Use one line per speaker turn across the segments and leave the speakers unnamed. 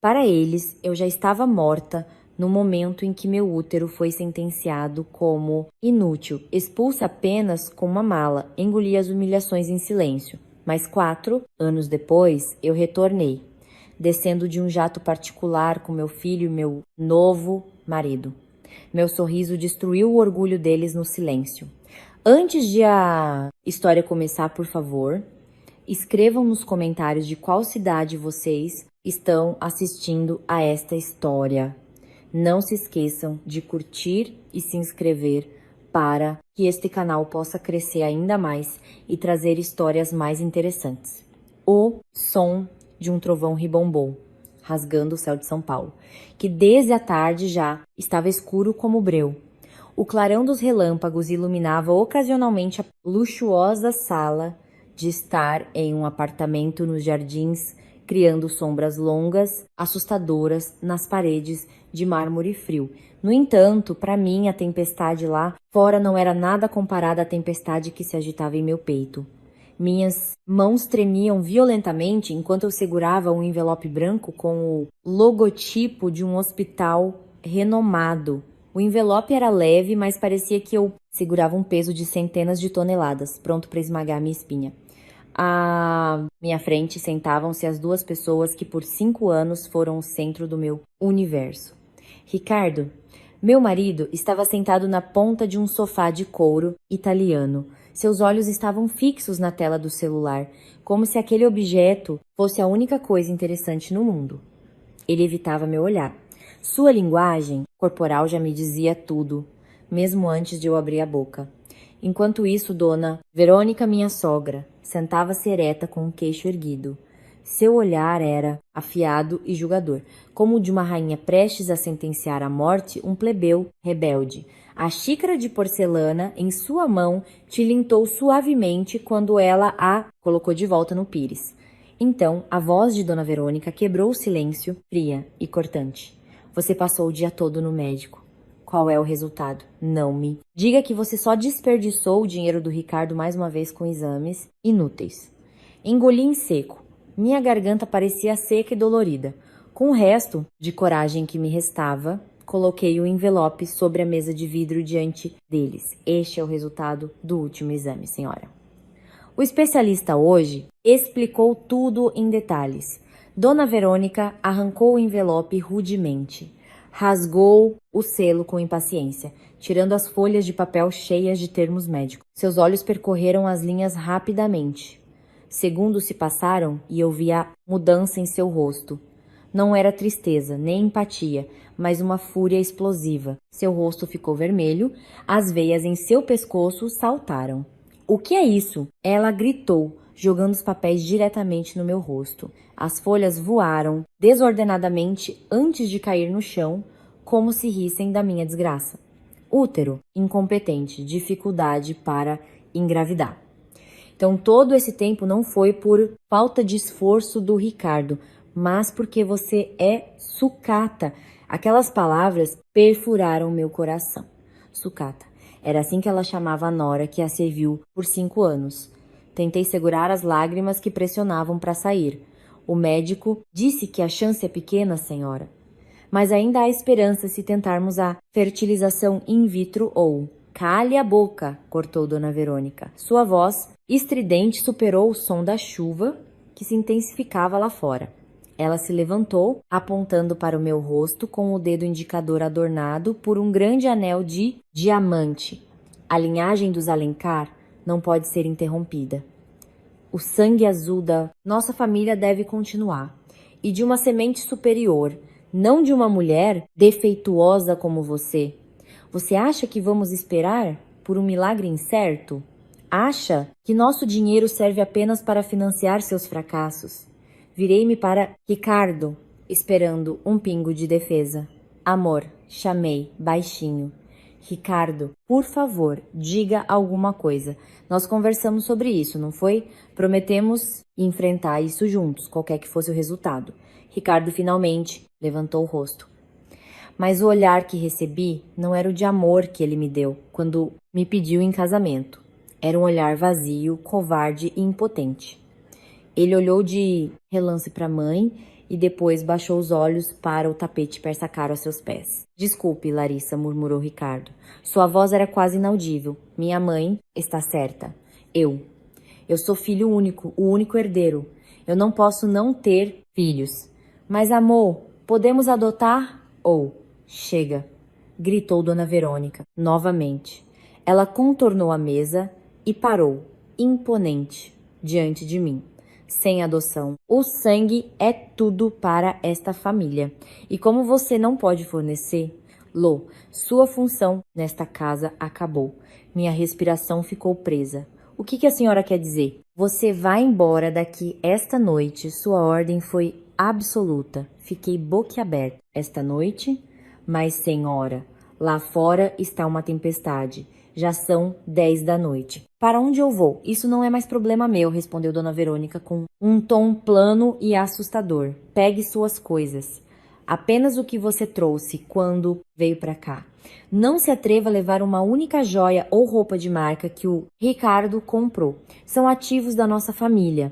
Para eles, eu já estava morta no momento em que meu útero foi sentenciado como inútil, expulsa apenas com uma mala, engoli as humilhações em silêncio. Mas 4 anos depois, eu retornei, descendo de um jato particular com meu filho e meu novo marido. Meu sorriso destruiu o orgulho deles no silêncio. Antes de a história começar, por favor, escrevam nos comentários de qual cidade vocês estão assistindo a esta história. Não se esqueçam de curtir e se inscrever para que este canal possa crescer ainda mais e trazer histórias mais interessantes. O som de um trovão ribombou, rasgando o céu de São Paulo, que desde a tarde já estava escuro como breu. O clarão dos relâmpagos iluminava ocasionalmente a luxuosa sala de estar em um apartamento nos jardins, criando sombras longas, assustadoras nas paredes de mármore frio. No entanto, para mim, a tempestade lá fora não era nada comparada à tempestade que se agitava em meu peito. Minhas mãos tremiam violentamente enquanto eu segurava um envelope branco com o logotipo de um hospital renomado. O envelope era leve, mas parecia que eu segurava um peso de centenas de toneladas, pronto para esmagar minha espinha. À minha frente sentavam-se as 2 pessoas que por 5 anos foram o centro do meu universo. Ricardo, meu marido, estava sentado na ponta de um sofá de couro italiano. Seus olhos estavam fixos na tela do celular, como se aquele objeto fosse a única coisa interessante no mundo. Ele evitava meu olhar. Sua linguagem corporal já me dizia tudo, mesmo antes de eu abrir a boca. Enquanto isso, Dona Verônica, minha sogra, sentava-se ereta com o queixo erguido. Seu olhar era afiado e julgador, como o de uma rainha prestes a sentenciar à morte um plebeu rebelde. A xícara de porcelana em sua mão tilintou suavemente quando ela a colocou de volta no pires. Então, a voz de Dona Verônica quebrou o silêncio, fria e cortante. Você passou o dia todo no médico. Qual é o resultado? Não me diga que você só desperdiçou o dinheiro do Ricardo mais uma vez com exames inúteis. Engoli em seco. Minha garganta parecia seca e dolorida. Com o resto de coragem que me restava, coloquei o envelope sobre a mesa de vidro diante deles. Este é o resultado do último exame, senhora. O especialista hoje explicou tudo em detalhes. Dona Verônica arrancou o envelope rudemente. Rasgou o selo com impaciência, tirando as folhas de papel cheias de termos médicos. Seus olhos percorreram as linhas rapidamente. Segundos se passaram e eu vi a mudança em seu rosto. Não era tristeza, nem empatia, mas uma fúria explosiva. Seu rosto ficou vermelho, as veias em seu pescoço saltaram. O que é isso? Ela gritou, jogando os papéis diretamente no meu rosto. As folhas voaram desordenadamente antes de cair no chão, como se rissem da minha desgraça. Útero, incompetente, dificuldade para engravidar. Então, todo esse tempo não foi por falta de esforço do Ricardo, mas porque você é sucata. Aquelas palavras perfuraram meu coração. Sucata. Era assim que ela chamava a nora que a serviu por 5 anos. Tentei segurar as lágrimas que pressionavam para sair. O médico disse que a chance é pequena, senhora. Mas ainda há esperança se tentarmos a fertilização in vitro ou... Cale a boca, cortou Dona Verônica. Sua voz estridente superou o som da chuva que se intensificava lá fora. Ela se levantou, apontando para o meu rosto com o dedo indicador adornado por um grande anel de diamante. A linhagem dos Alencar não pode ser interrompida. O sangue azul da nossa família deve continuar. E de uma semente superior, não de uma mulher defeituosa como você. Você acha que vamos esperar por um milagre incerto? Acha que nosso dinheiro serve apenas para financiar seus fracassos? Virei-me para Ricardo, esperando um pingo de defesa. Amor, chamei, baixinho. Ricardo, por favor, diga alguma coisa. Nós conversamos sobre isso, não foi? Prometemos enfrentar isso juntos, qualquer que fosse o resultado. Ricardo finalmente levantou o rosto. Mas o olhar que recebi não era o de amor que ele me deu quando me pediu em casamento. Era um olhar vazio, covarde e impotente. Ele olhou de relance para a mãe e depois baixou os olhos para o tapete persa caro a seus pés. Desculpe, Larissa, murmurou Ricardo. Sua voz era quase inaudível. Minha mãe está certa. Eu sou filho único, o único herdeiro. Eu não posso não ter filhos. Mas, amor, podemos adotar? Chega, gritou Dona Verônica, novamente. Ela contornou a mesa e parou, imponente, diante de mim. Sem adoção. O sangue é tudo para esta família. E como você não pode fornecer, Lô, sua função nesta casa acabou. Minha respiração ficou presa. O que a senhora quer dizer? Você vai embora daqui esta noite. Sua ordem foi absoluta. Fiquei boquiaberta. Esta noite? Mas, senhora, lá fora está uma tempestade. Já são 10 da noite. Para onde eu vou? Isso não é mais problema meu, respondeu Dona Verônica com um tom plano e assustador. Pegue suas coisas. Apenas o que você trouxe quando veio para cá. Não se atreva a levar uma única joia ou roupa de marca que o Ricardo comprou. São ativos da nossa família.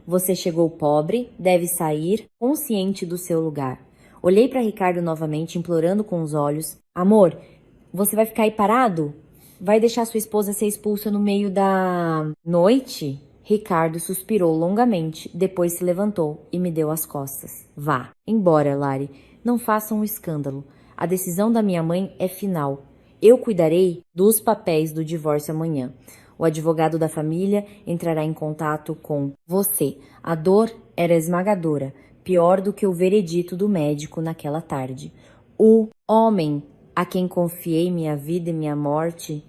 Você chegou pobre, deve sair consciente do seu lugar. Olhei para Ricardo novamente, implorando com os olhos. Amor, você vai ficar aí parado? Vai deixar sua esposa ser expulsa no meio da noite? Ricardo suspirou longamente, depois se levantou e me deu as costas. Vá, embora, Lari. Não faça um escândalo. A decisão da minha mãe é final. Eu cuidarei dos papéis do divórcio amanhã. O advogado da família entrará em contato com você. A dor era esmagadora, pior do que o veredito do médico naquela tarde. O homem a quem confiei minha vida e minha morte,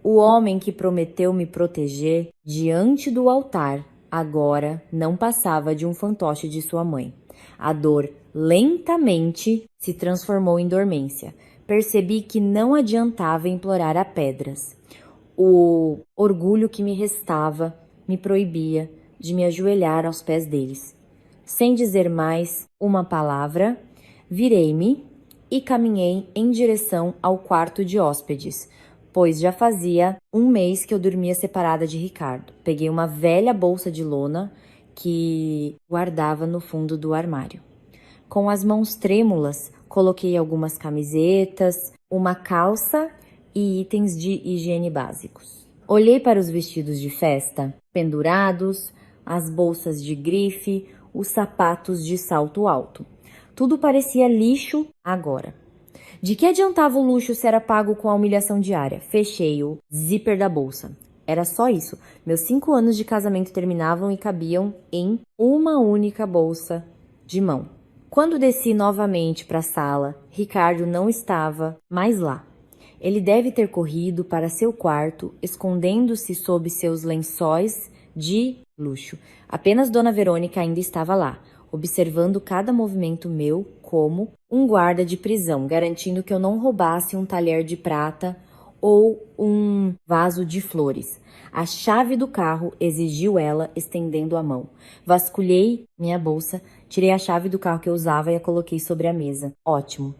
o homem que prometeu me proteger diante do altar, agora não passava de um fantoche de sua mãe. A dor lentamente se transformou em dormência. Percebi que não adiantava implorar a pedras. O orgulho que me restava me proibia de me ajoelhar aos pés deles. Sem dizer mais uma palavra, virei-me e caminhei em direção ao quarto de hóspedes, pois já fazia um mês que eu dormia separada de Ricardo. Peguei uma velha bolsa de lona que guardava no fundo do armário. Com as mãos trêmulas, coloquei algumas camisetas, uma calça e itens de higiene básicos. Olhei para os vestidos de festa pendurados, as bolsas de grife, os sapatos de salto alto. Tudo parecia lixo agora. De que adiantava o luxo se era pago com a humilhação diária? Fechei o zíper da bolsa. Era só isso. Meus 5 anos de casamento terminavam e cabiam em uma única bolsa de mão. Quando desci novamente para a sala, Ricardo não estava mais lá. Ele deve ter corrido para seu quarto, escondendo-se sob seus lençóis de luxo. Apenas Dona Verônica ainda estava lá, observando cada movimento meu como um guarda de prisão, garantindo que eu não roubasse um talher de prata ou um vaso de flores. A chave do carro, exigiu ela, estendendo a mão. Vasculhei minha bolsa, tirei a chave do carro que eu usava e a coloquei sobre a mesa. Ótimo.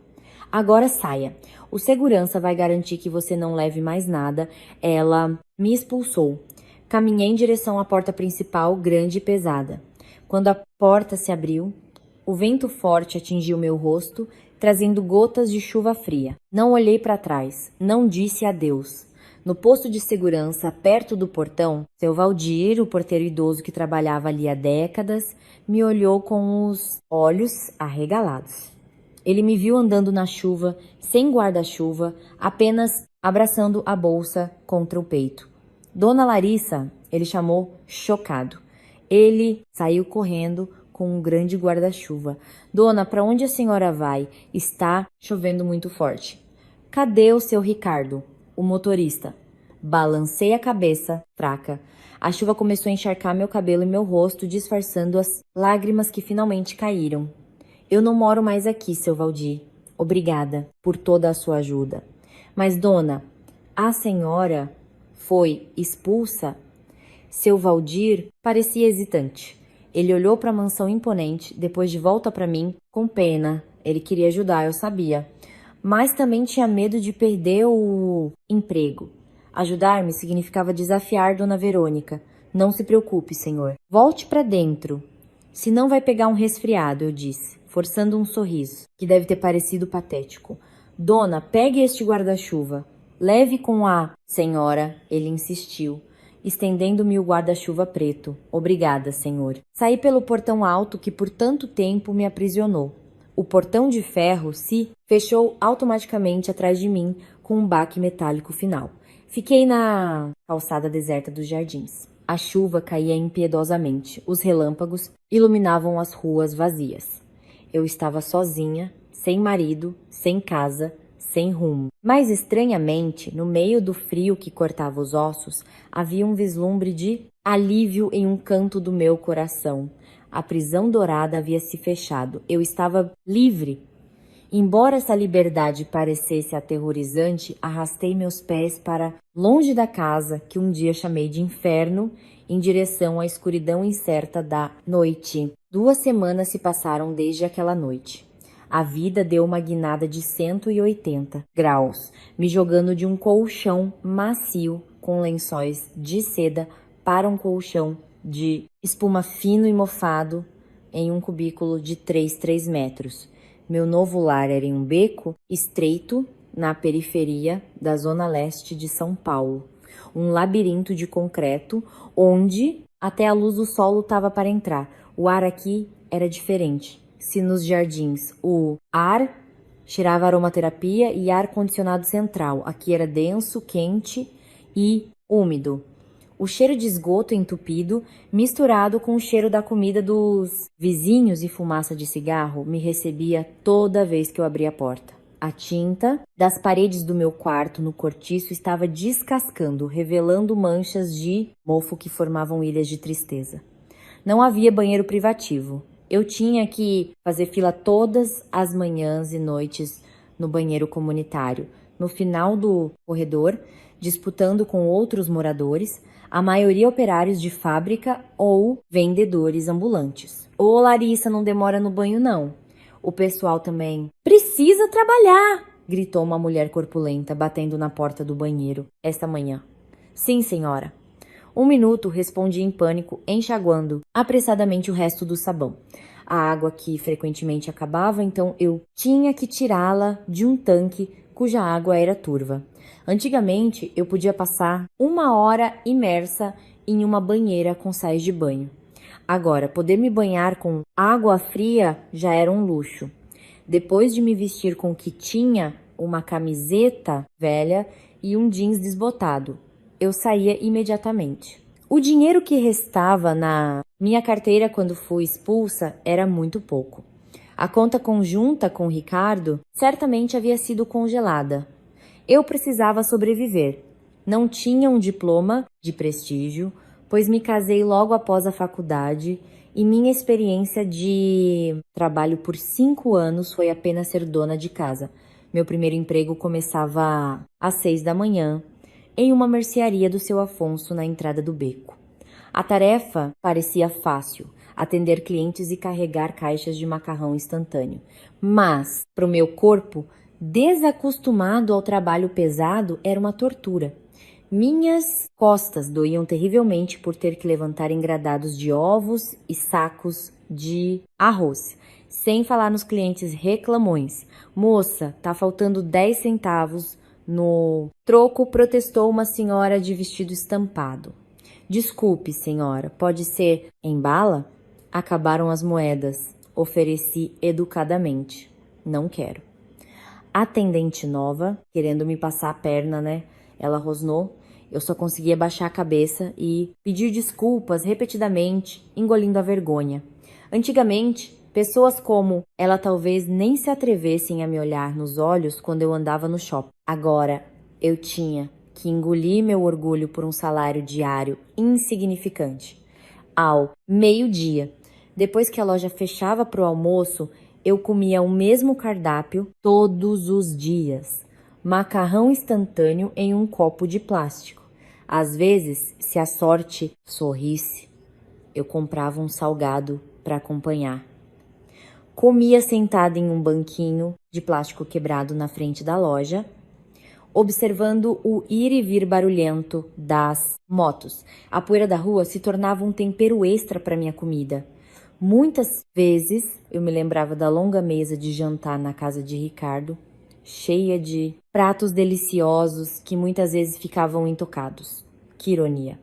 Agora saia. O segurança vai garantir que você não leve mais nada. Ela me expulsou. Caminhei em direção à porta principal, grande e pesada. Quando a porta se abriu, o vento forte atingiu meu rosto, trazendo gotas de chuva fria. Não olhei para trás, não disse adeus. No posto de segurança, perto do portão, seu Valdir, o porteiro idoso que trabalhava ali há décadas, me olhou com os olhos arregalados. Ele me viu andando na chuva, sem guarda-chuva, apenas abraçando a bolsa contra o peito. Dona Larissa, ele chamou, chocado. Ele saiu correndo com um grande guarda-chuva. Dona, para onde a senhora vai? Está chovendo muito forte. Cadê o seu Ricardo? O motorista. Balancei a cabeça, fraca. A chuva começou a encharcar meu cabelo e meu rosto, disfarçando as lágrimas que finalmente caíram. Eu não moro mais aqui, seu Valdir. Obrigada por toda a sua ajuda. Mas, dona, a senhora foi expulsa? Seu Valdir parecia hesitante. Ele olhou para a mansão imponente, depois de volta para mim, com pena. Ele queria ajudar, eu sabia. Mas também tinha medo de perder o emprego. Ajudar-me significava desafiar Dona Verônica. Não se preocupe, senhor. Volte para dentro. Senão vai pegar um resfriado, eu disse, forçando um sorriso, que deve ter parecido patético. Dona, pegue este guarda-chuva. Leve com a... Senhora, ele insistiu, estendendo-me o guarda-chuva preto. Obrigada, senhor. Saí pelo portão alto que por tanto tempo me aprisionou. O portão de ferro se fechou automaticamente atrás de mim com um baque metálico final. Fiquei na calçada deserta dos jardins. A chuva caía impiedosamente. Os relâmpagos iluminavam as ruas vazias. Eu estava sozinha, sem marido, sem casa, sem rumo. Mas estranhamente, no meio do frio que cortava os ossos, havia um vislumbre de alívio em um canto do meu coração. A prisão dourada havia se fechado. Eu estava livre. Embora essa liberdade parecesse aterrorizante, arrastei meus pés para longe da casa que um dia chamei de inferno, em direção à escuridão incerta da noite. 2 semanas se passaram desde aquela noite. A vida deu uma guinada de 180 graus, me jogando de um colchão macio com lençóis de seda para um colchão de espuma fino e mofado em um cubículo de 3 metros. Meu novo lar era em um beco estreito na periferia da zona leste de São Paulo. Um labirinto de concreto onde até a luz do sol lutava para entrar. O ar aqui era diferente. Se nos jardins o ar cheirava aromaterapia e ar condicionado central, aqui era denso, quente e úmido. O cheiro de esgoto entupido, misturado com o cheiro da comida dos vizinhos e fumaça de cigarro, me recebia toda vez que eu abria a porta. A tinta das paredes do meu quarto no cortiço estava descascando, revelando manchas de mofo que formavam ilhas de tristeza. Não havia banheiro privativo. Eu tinha que fazer fila todas as manhãs e noites no banheiro comunitário, no final do corredor, disputando com outros moradores, a maioria operários de fábrica ou vendedores ambulantes. Ô, Larissa, não demora no banho, não. O pessoal também precisa trabalhar, gritou uma mulher corpulenta, batendo na porta do banheiro esta manhã. Sim, senhora. 1 minuto, respondi em pânico, enxaguando apressadamente o resto do sabão. A água que frequentemente acabava, então eu tinha que tirá-la de um tanque cuja água era turva. Antigamente, eu podia passar 1 hora imersa em uma banheira com sais de banho. Agora, poder me banhar com água fria já era um luxo. Depois de me vestir com o que tinha, uma camiseta velha e um jeans desbotado, eu saía imediatamente. O dinheiro que restava na minha carteira quando fui expulsa era muito pouco. A conta conjunta com Ricardo certamente havia sido congelada. Eu precisava sobreviver. Não tinha um diploma de prestígio, pois me casei logo após a faculdade e minha experiência de trabalho por 5 anos foi apenas ser dona de casa. Meu primeiro emprego começava às 6 da manhã, em uma mercearia do seu Afonso na entrada do beco. A tarefa parecia fácil, atender clientes e carregar caixas de macarrão instantâneo. Mas, para o meu corpo, desacostumado ao trabalho pesado, era uma tortura. Minhas costas doíam terrivelmente por ter que levantar engradados de ovos e sacos de arroz. Sem falar nos clientes reclamões. Moça, tá faltando 10 centavos no troco, protestou uma senhora de vestido estampado. Desculpe, senhora, pode ser em bala? Acabaram as moedas. Ofereci educadamente. Não quero. Atendente nova, querendo me passar a perna, né? Ela rosnou. Eu só conseguia baixar a cabeça e pedir desculpas repetidamente, engolindo a vergonha. Antigamente, pessoas como ela talvez nem se atrevessem a me olhar nos olhos quando eu andava no shopping. Agora, eu tinha que engolir meu orgulho por um salário diário insignificante. Ao meio-dia, depois que a loja fechava para o almoço, eu comia o mesmo cardápio todos os dias. Macarrão instantâneo em um copo de plástico. Às vezes, se a sorte sorrisse, eu comprava um salgado para acompanhar. Comia sentada em um banquinho de plástico quebrado na frente da loja, observando o ir e vir barulhento das motos. A poeira da rua se tornava um tempero extra para minha comida. Muitas vezes eu me lembrava da longa mesa de jantar na casa de Ricardo, cheia de pratos deliciosos que muitas vezes ficavam intocados. Que ironia.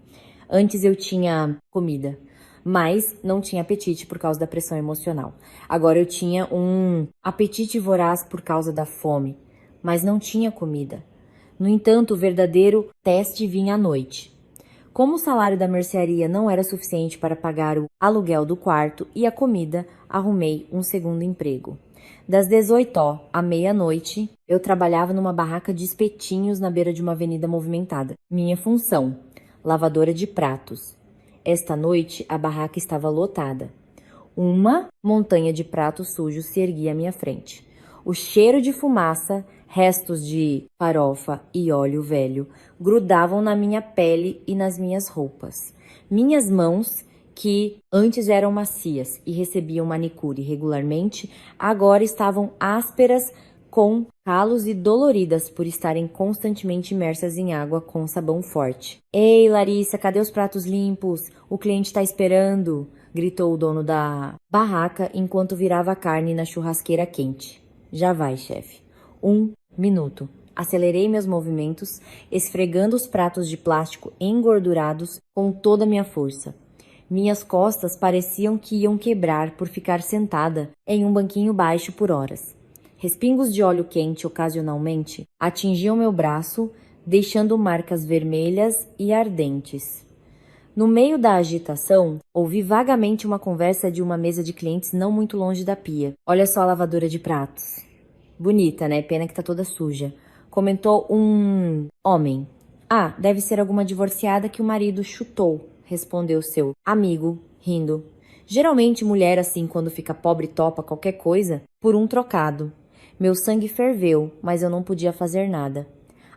Antes eu tinha comida, mas não tinha apetite por causa da pressão emocional. Agora eu tinha um apetite voraz por causa da fome, mas não tinha comida. No entanto, o verdadeiro teste vinha à noite. Como o salário da mercearia não era suficiente para pagar o aluguel do quarto e a comida, arrumei um segundo emprego. Das 18h à meia-noite, eu trabalhava numa barraca de espetinhos na beira de uma avenida movimentada. Minha função: lavadora de pratos. Esta noite, a barraca estava lotada. Uma montanha de pratos sujos se erguia à minha frente. O cheiro de fumaça, restos de farofa e óleo velho grudavam na minha pele e nas minhas roupas. Minhas mãos, que antes eram macias e recebiam manicure regularmente, agora estavam ásperas, com calos e doloridas por estarem constantemente imersas em água com sabão forte. Ei, Larissa, cadê os pratos limpos? O cliente está esperando, gritou o dono da barraca enquanto virava a carne na churrasqueira quente. Já vai, chefe. 1 minuto. Acelerei meus movimentos, esfregando os pratos de plástico engordurados com toda a minha força. Minhas costas pareciam que iam quebrar por ficar sentada em um banquinho baixo por horas. Respingos de óleo quente ocasionalmente atingiam meu braço, deixando marcas vermelhas e ardentes. No meio da agitação, ouvi vagamente uma conversa de uma mesa de clientes não muito longe da pia. Olha só a lavadora de pratos. Bonita, né? Pena que tá toda suja. Comentou um homem. Ah, deve ser alguma divorciada que o marido chutou, respondeu seu amigo, rindo. Geralmente mulher assim, quando fica pobre, topa qualquer coisa por um trocado. Meu sangue ferveu, mas eu não podia fazer nada.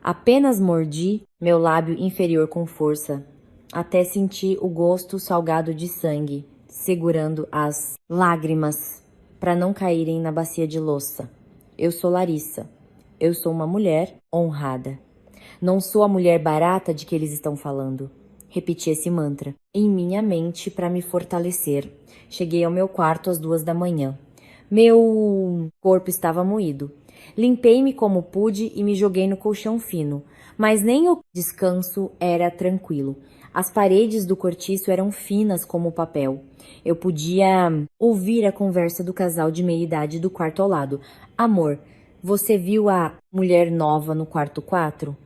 Apenas mordi meu lábio inferior com força, até senti o gosto salgado de sangue, segurando as lágrimas para não caírem na bacia de louça. Eu sou Larissa. Eu sou uma mulher honrada. Não sou a mulher barata de que eles estão falando. Repeti esse mantra em minha mente para me fortalecer. Cheguei ao meu quarto às 2h. Meu corpo estava moído. Limpei-me como pude e me joguei no colchão fino, mas nem o descanso era tranquilo. As paredes do cortiço eram finas como papel. Eu podia ouvir a conversa do casal de meia-idade do quarto ao lado. Amor, você viu a mulher nova no quarto 4?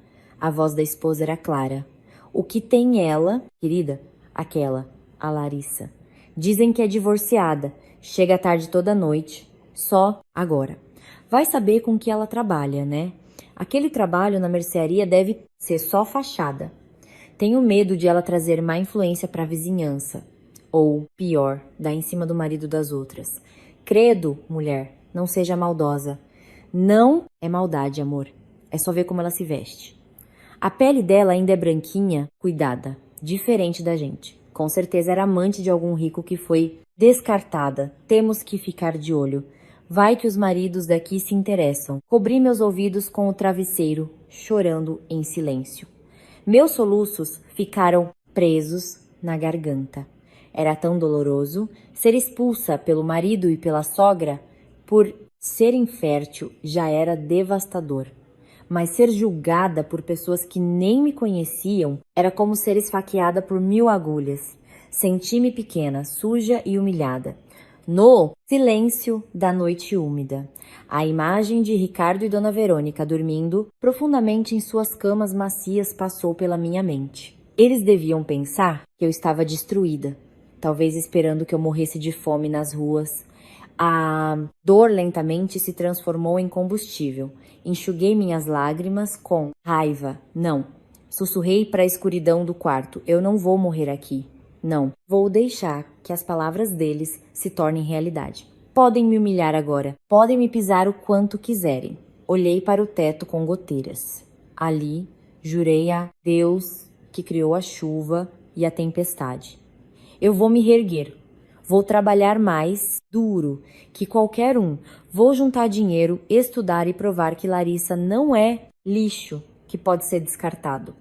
A voz da esposa era clara. O que tem ela, querida? Aquela, a Larissa. Dizem que é divorciada. Chega tarde toda noite. Só agora. Vai saber com que ela trabalha, né? Aquele trabalho na mercearia deve ser só fachada. Tenho medo de ela trazer má influência para a vizinhança. Ou, pior, dar em cima do marido das outras. Credo, mulher, não seja maldosa. Não é maldade, amor. É só ver como ela se veste. A pele dela ainda é branquinha, cuidada, diferente da gente. Com certeza era amante de algum rico que foi descartada. Temos que ficar de olho. Vai que os maridos daqui se interessam. Cobri meus ouvidos com o travesseiro, chorando em silêncio. Meus soluços ficaram presos na garganta. Era tão doloroso ser expulsa pelo marido e pela sogra. Por ser infértil já era devastador. Mas ser julgada por pessoas que nem me conheciam era como ser esfaqueada por 1000 agulhas. Senti-me pequena, suja e humilhada. No silêncio da noite úmida, a imagem de Ricardo e Dona Verônica dormindo profundamente em suas camas macias passou pela minha mente. Eles deviam pensar que eu estava destruída, talvez esperando que eu morresse de fome nas ruas. A dor lentamente se transformou em combustível. Enxuguei minhas lágrimas com raiva. Não. Sussurrei para a escuridão do quarto. Eu não vou morrer aqui. Não. Vou deixar que as palavras deles se tornem realidade. Podem me humilhar agora. Podem me pisar o quanto quiserem. Olhei para o teto com goteiras. Ali, jurei a Deus que criou a chuva e a tempestade. Eu vou me reerguer. Vou trabalhar mais duro que qualquer um. Vou juntar dinheiro, estudar e provar que Larissa não é lixo que pode ser descartado.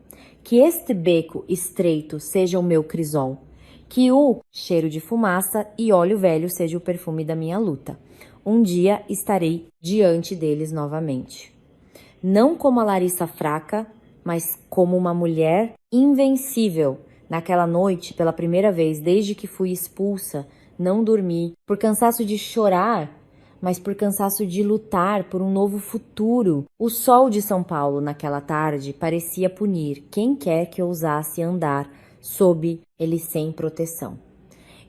Que este beco estreito seja o meu crisol. Que o cheiro de fumaça e óleo velho seja o perfume da minha luta. Um dia estarei diante deles novamente. Não como a Larissa fraca, mas como uma mulher invencível. Naquela noite, pela primeira vez desde que fui expulsa, não dormi por cansaço de chorar, mas por cansaço de lutar por um novo futuro. O sol de São Paulo naquela tarde parecia punir quem quer que ousasse andar sob ele sem proteção.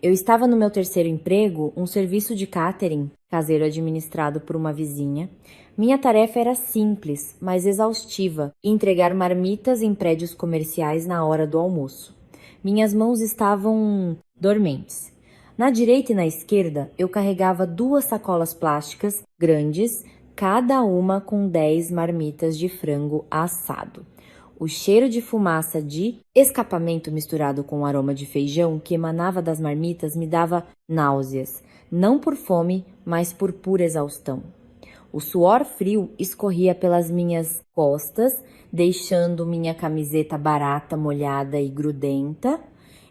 Eu estava no meu terceiro emprego, um serviço de catering caseiro administrado por uma vizinha. Minha tarefa era simples, mas exaustiva: entregar marmitas em prédios comerciais na hora do almoço. Minhas mãos estavam dormentes. Na direita e na esquerda, eu carregava 2 sacolas plásticas grandes, cada uma com 10 marmitas de frango assado. O cheiro de fumaça de escapamento misturado com o aroma de feijão que emanava das marmitas me dava náuseas, não por fome, mas por pura exaustão. O suor frio escorria pelas minhas costas, deixando minha camiseta barata, molhada e grudenta.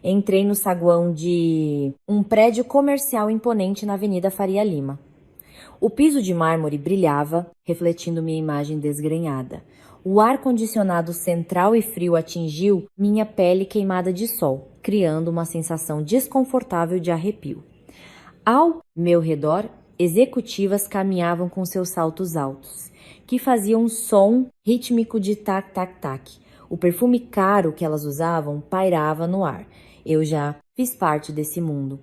Entrei no saguão de um prédio comercial imponente na Avenida Faria Lima. O piso de mármore brilhava, refletindo minha imagem desgrenhada. O ar-condicionado central e frio atingiu minha pele queimada de sol, criando uma sensação desconfortável de arrepio. Ao meu redor, executivas caminhavam com seus saltos altos, que faziam um som rítmico de tac-tac-tac. O perfume caro que elas usavam pairava no ar. Eu já fiz parte desse mundo.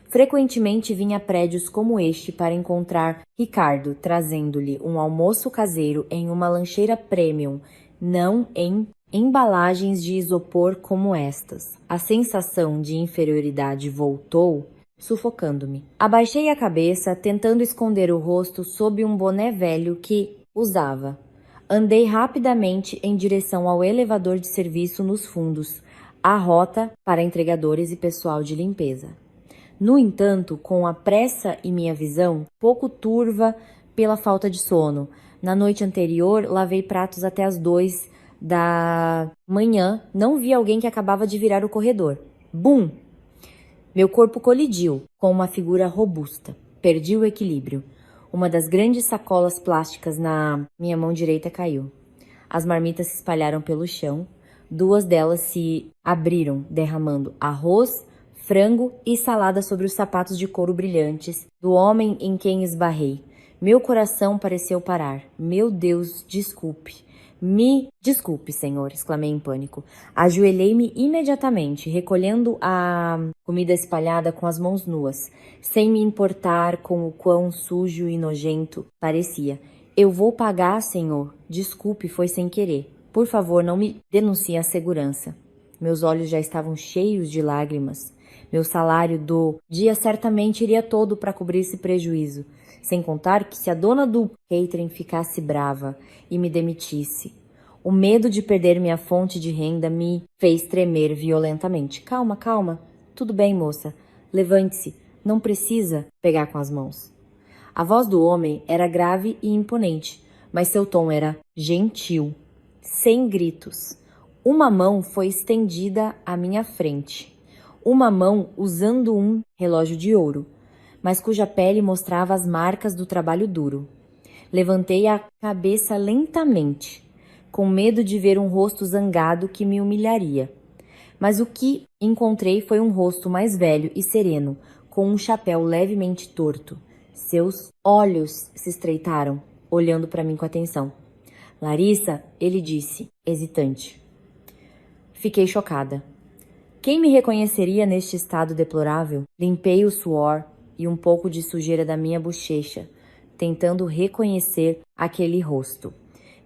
Frequentemente vinha a prédios como este para encontrar Ricardo, trazendo-lhe um almoço caseiro em uma lancheira premium, não em embalagens de isopor como estas. A sensação de inferioridade voltou, sufocando-me. Abaixei a cabeça, tentando esconder o rosto sob um boné velho que usava. Andei rapidamente em direção ao elevador de serviço nos fundos, a rota para entregadores e pessoal de limpeza. No entanto, com a pressa e minha visão pouco turva pela falta de sono, na noite anterior lavei pratos até as 2 da manhã, não vi alguém que acabava de virar o corredor. Bum! Meu corpo colidiu com uma figura robusta. Perdi o equilíbrio. Uma das grandes sacolas plásticas na minha mão direita caiu. As marmitas se espalharam pelo chão. 2 delas se abriram, derramando arroz, frango e salada sobre os sapatos de couro brilhantes do homem em quem esbarrei. Meu coração pareceu parar. Meu Deus, desculpe. Me desculpe, Senhor, exclamei em pânico. Ajoelhei-me imediatamente, recolhendo a comida espalhada com as mãos nuas, sem me importar com o quão sujo e nojento parecia. Eu vou pagar, Senhor. Desculpe, foi sem querer. Por favor, não me denuncie à segurança. Meus olhos já estavam cheios de lágrimas. Meu salário do dia certamente iria todo para cobrir esse prejuízo, sem contar que se a dona do catering ficasse brava e me demitisse. O medo de perder minha fonte de renda me fez tremer violentamente. Calma, calma. Tudo bem, moça. Levante-se. Não precisa pegar com as mãos. A voz do homem era grave e imponente, mas seu tom era gentil, sem gritos. Uma mão foi estendida à minha frente. Uma mão usando um relógio de ouro, mas cuja pele mostrava as marcas do trabalho duro. Levantei a cabeça lentamente, com medo de ver um rosto zangado que me humilharia. Mas o que encontrei foi um rosto mais velho e sereno, com um chapéu levemente torto. Seus olhos se estreitaram, olhando para mim com atenção. Larissa, ele disse, hesitante. Fiquei chocada. Quem me reconheceria neste estado deplorável? Limpei o suor e um pouco de sujeira da minha bochecha, tentando reconhecer aquele rosto.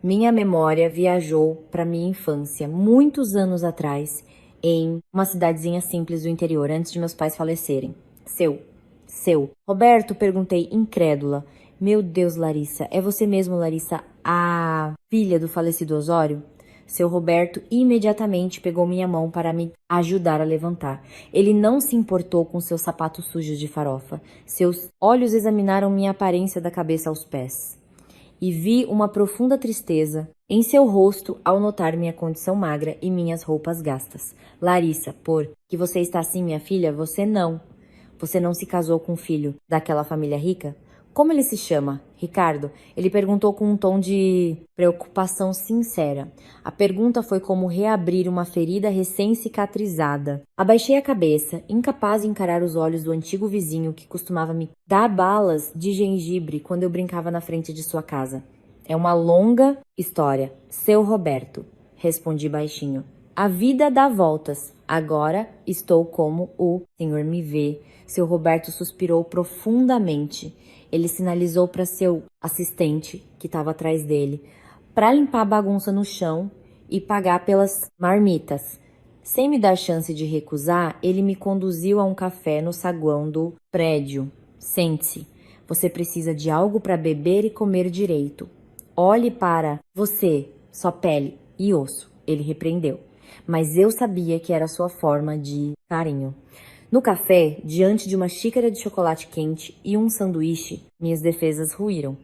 Minha memória viajou para minha infância, muitos anos atrás, em uma cidadezinha simples do interior, antes de meus pais falecerem. Seu. Roberto, perguntei, incrédula. Meu Deus, Larissa, é você mesmo, Larissa, a filha do falecido Osório? Seu Roberto imediatamente pegou minha mão para me ajudar a levantar. Ele não se importou com seus sapatos sujos de farofa. Seus olhos examinaram minha aparência da cabeça aos pés. e vi uma profunda tristeza em seu rosto ao notar minha condição magra e minhas roupas gastas. Larissa, por que você está assim, minha filha? Você não. Você não se casou com um filho daquela família rica? Como ele se chama? Ricardo. Ele perguntou com um tom de preocupação sincera. A pergunta foi como reabrir uma ferida recém-cicatrizada. Abaixei a cabeça, incapaz de encarar os olhos do antigo vizinho que costumava me dar balas de gengibre quando eu brincava na frente de sua casa. É uma longa história. Seu Roberto, respondi baixinho. A vida dá voltas. Agora estou como o senhor me vê. Seu Roberto suspirou profundamente. Ele sinalizou para seu assistente, que estava atrás dele, para limpar a bagunça no chão e pagar pelas marmitas. Sem me dar chance de recusar, ele me conduziu a um café no saguão do prédio. Sente-se. Você precisa de algo para beber e comer direito. Olhe para você, só pele e osso, ele repreendeu. Mas eu sabia que era sua forma de carinho. No café, diante de uma xícara de chocolate quente e um sanduíche, minhas defesas ruíram.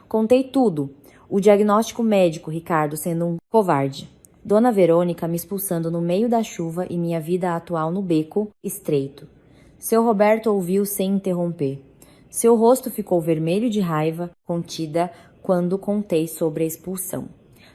Contei tudo. O diagnóstico médico, Ricardo, sendo um covarde. Dona Verônica me expulsando no meio da chuva e minha vida atual no beco estreito. Seu Roberto ouviu sem interromper. Seu rosto ficou vermelho de raiva, contida, quando contei sobre a expulsão.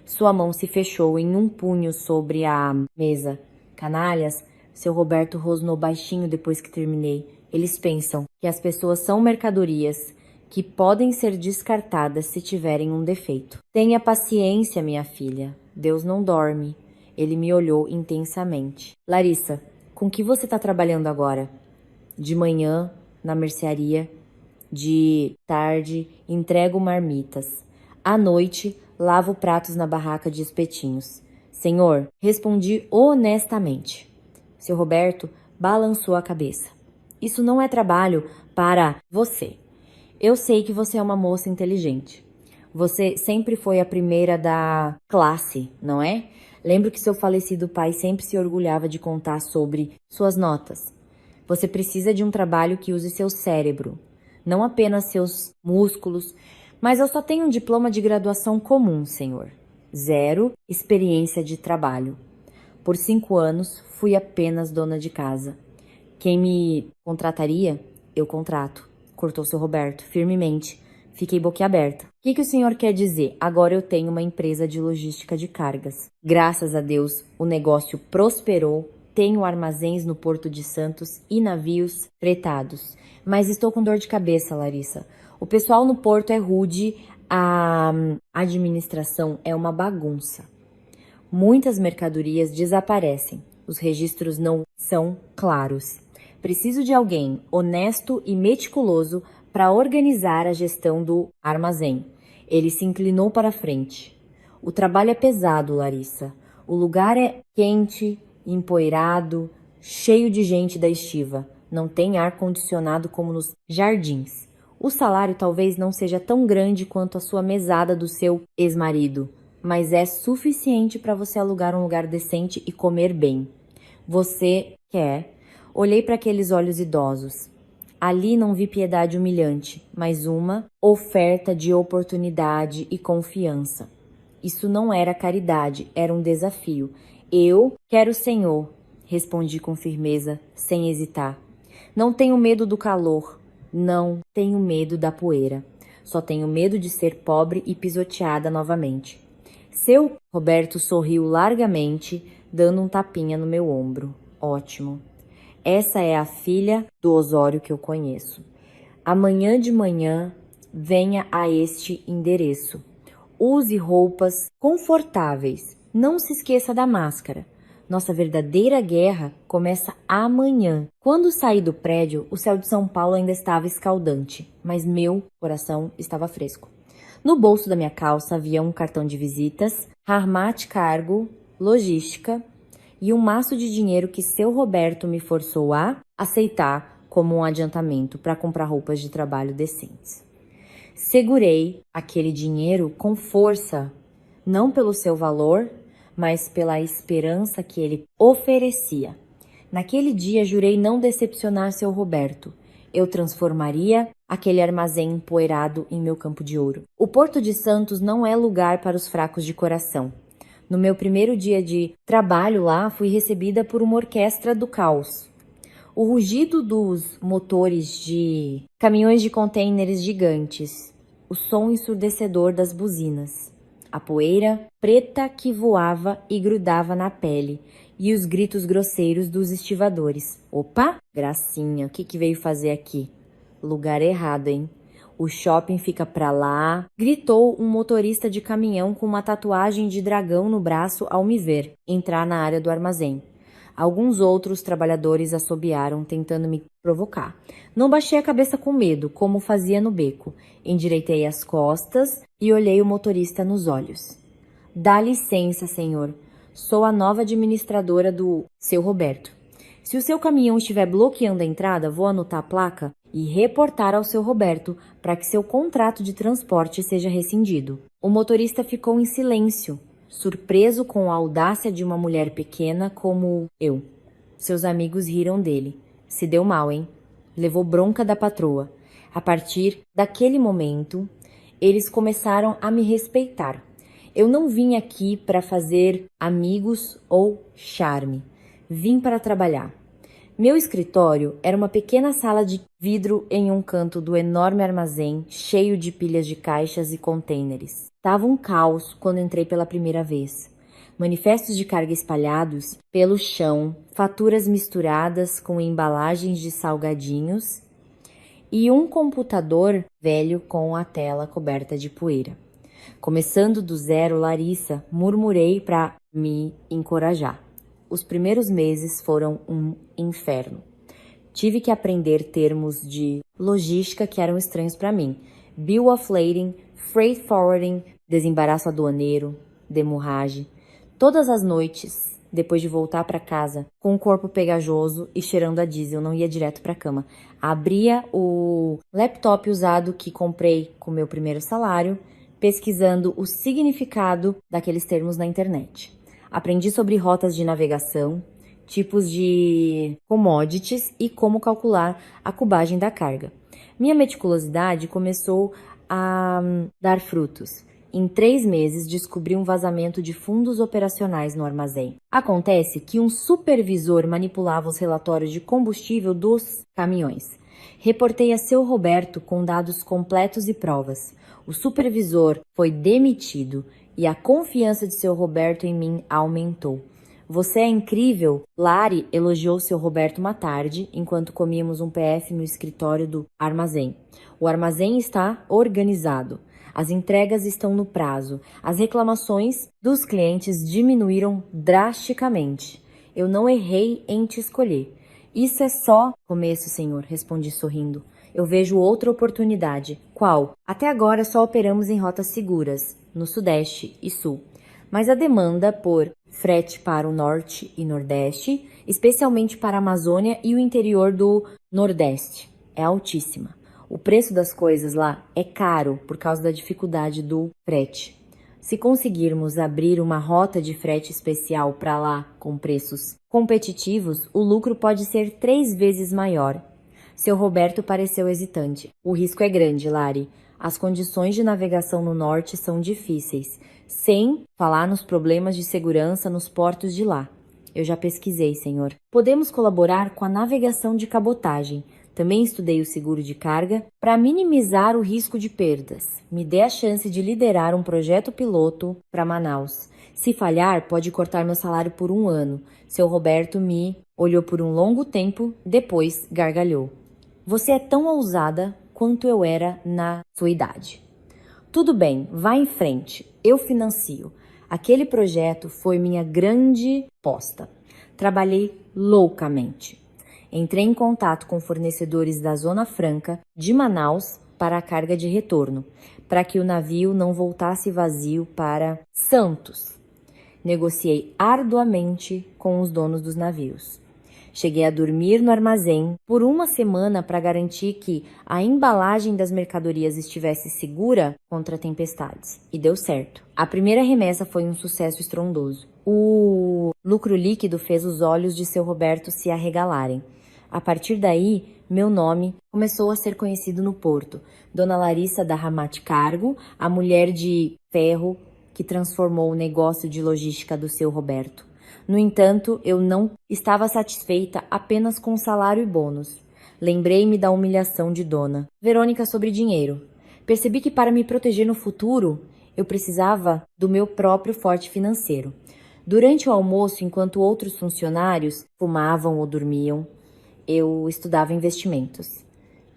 Sua mão se fechou em um punho sobre a mesa. Canalhas, seu Roberto rosnou baixinho depois que terminei. Eles pensam que as pessoas são mercadorias que podem ser descartadas se tiverem um defeito. Tenha paciência, minha filha. Deus não dorme. Ele me olhou intensamente. Larissa, com que você está trabalhando agora? De manhã, na mercearia. De tarde, entrego marmitas. À noite, lavo pratos na barraca de espetinhos. Senhor, respondi honestamente. Seu Roberto balançou a cabeça. Isso não é trabalho para você. Eu sei que você é uma moça inteligente. Você sempre foi a primeira da classe, não é? Lembro que seu falecido pai sempre se orgulhava de contar sobre suas notas. Você precisa de um trabalho que use seu cérebro, não apenas seus músculos, mas eu só tenho um diploma de graduação comum, senhor. 0 experiência de trabalho. Por 5 anos, fui apenas dona de casa. Quem me contrataria, eu contrato. Cortou seu Roberto, firmemente. Fiquei boquiaberta. O que o senhor quer dizer? Agora eu tenho uma empresa de logística de cargas. Graças a Deus, o negócio prosperou. Tenho armazéns no Porto de Santos e navios fretados. Mas estou com dor de cabeça, Larissa. O pessoal no porto é rude, a administração é uma bagunça. Muitas mercadorias desaparecem. Os registros não são claros. Preciso de alguém honesto e meticuloso para organizar a gestão do armazém. Ele se inclinou para frente. O trabalho é pesado, Larissa. O lugar é quente, empoeirado, cheio de gente da estiva. Não tem ar-condicionado como nos jardins. O salário talvez não seja tão grande quanto a sua mesada do seu ex-marido, mas é suficiente para você alugar um lugar decente e comer bem. Você quer? Olhei para aqueles olhos idosos. Ali não vi piedade humilhante, mas uma oferta de oportunidade e confiança. Isso não era caridade, era um desafio. Eu quero o Senhor, respondi com firmeza, sem hesitar. Não tenho medo do calor, não tenho medo da poeira. Só tenho medo de ser pobre e pisoteada novamente. Seu Roberto sorriu largamente, dando um tapinha no meu ombro. Ótimo. Essa é a filha do Osório que eu conheço. Amanhã de manhã, venha a este endereço. Use roupas confortáveis. Não se esqueça da máscara. Nossa verdadeira guerra começa amanhã. Quando saí do prédio, o céu de São Paulo ainda estava escaldante, mas meu coração estava fresco. No bolso da minha calça havia um cartão de visitas, Harmat Cargo, Logística e um maço de dinheiro que seu Roberto me forçou a aceitar como um adiantamento para comprar roupas de trabalho decentes. Segurei aquele dinheiro com força, não pelo seu valor, mas pela esperança que ele oferecia. Naquele dia jurei não decepcionar seu Roberto. eu transformaria aquele armazém empoeirado em meu campo de ouro. O Porto de Santos não é lugar para os fracos de coração. No meu primeiro dia de trabalho lá, fui recebida por uma orquestra do caos. O rugido dos motores de caminhões de contêineres gigantes, o som ensurdecedor das buzinas, a poeira preta que voava e grudava na pele e os gritos grosseiros dos estivadores. Opa, gracinha, o que veio fazer aqui? Lugar errado, hein? O shopping fica pra lá, gritou um motorista de caminhão com uma tatuagem de dragão no braço ao me ver entrar na área do armazém. Alguns outros trabalhadores assobiaram, tentando me provocar. Não baixei a cabeça com medo, como fazia no beco. Endireitei as costas e olhei o motorista nos olhos. Dá licença, senhor. Sou a nova administradora do seu Roberto. Se o seu caminhão estiver bloqueando a entrada, vou anotar a placa e reportar ao seu Roberto para que seu contrato de transporte seja rescindido. O motorista ficou em silêncio, surpreso com a audácia de uma mulher pequena como eu. Seus amigos riram dele. Se deu mal, hein? Levou bronca da patroa. A partir daquele momento, eles começaram a me respeitar. Eu não vim aqui para fazer amigos ou charme. Vim para trabalhar. Meu escritório era uma pequena sala de vidro em um canto do enorme armazém, cheio de pilhas de caixas e contêineres. Tava um caos quando entrei pela primeira vez. Manifestos de carga espalhados pelo chão, faturas misturadas com embalagens de salgadinhos e um computador velho com a tela coberta de poeira. Começando do zero, Larissa, murmurei para me encorajar. Os primeiros meses foram um inferno. Tive que aprender termos de logística que eram estranhos para mim. Bill of lading, freight forwarding, desembaraço aduaneiro, demurragem. Todas as noites, depois de voltar para casa, com o corpo pegajoso e cheirando a diesel, não ia direto para a cama. Abria o laptop usado que comprei com meu primeiro salário, pesquisando o significado daqueles termos na internet. Aprendi sobre rotas de navegação, tipos de commodities e como calcular a cubagem da carga. Minha meticulosidade começou a dar frutos. Em 3 meses, descobri um vazamento de fundos operacionais no armazém. Acontece que um supervisor manipulava os relatórios de combustível dos caminhões. Reportei a seu Roberto com dados completos e provas. O supervisor foi demitido e a confiança de seu Roberto em mim aumentou. Você é incrível, Lari elogiou seu Roberto uma tarde, enquanto comíamos um PF no escritório do armazém. O armazém está organizado. As entregas estão no prazo. As reclamações dos clientes diminuíram drasticamente. Eu não errei em te escolher. Isso é só começo, senhor, respondi sorrindo. Eu vejo outra oportunidade. Qual? Até agora só operamos em rotas seguras, no Sudeste e Sul. Mas a demanda por frete para o Norte e Nordeste, especialmente para a Amazônia e o interior do Nordeste, é altíssima. O preço das coisas lá é caro por causa da dificuldade do frete. Se conseguirmos abrir uma rota de frete especial para lá com preços competitivos, o lucro pode ser 3 vezes maior. Seu Roberto pareceu hesitante. O risco é grande, Lari. As condições de navegação no norte são difíceis, sem falar nos problemas de segurança nos portos de lá. Eu já pesquisei, senhor. Podemos colaborar com a navegação de cabotagem. Também estudei o seguro de carga para minimizar o risco de perdas. Me dê a chance de liderar um projeto piloto para Manaus. Se falhar, pode cortar meu salário por 1 ano. Seu Roberto me olhou por um longo tempo, depois gargalhou. Você é tão ousada quanto eu era na sua idade. Tudo bem, vá em frente. Eu financio. Aquele projeto foi minha grande aposta. Trabalhei loucamente. Entrei em contato com fornecedores da Zona Franca de Manaus para a carga de retorno, para que o navio não voltasse vazio para Santos. Negociei arduamente com os donos dos navios. Cheguei a dormir no armazém por 1 semana para garantir que a embalagem das mercadorias estivesse segura contra tempestades. E deu certo. A primeira remessa foi um sucesso estrondoso. O lucro líquido fez os olhos de seu Roberto se arregalarem. A partir daí, meu nome começou a ser conhecido no porto. Dona Larissa da Ramat Cargo, a mulher de ferro que transformou o negócio de logística do seu Roberto. No entanto, eu não estava satisfeita apenas com salário e bônus. Lembrei-me da humilhação de Dona Verônica sobre dinheiro. Percebi que para me proteger no futuro, eu precisava do meu próprio forte financeiro. Durante o almoço, enquanto outros funcionários fumavam ou dormiam, eu estudava investimentos.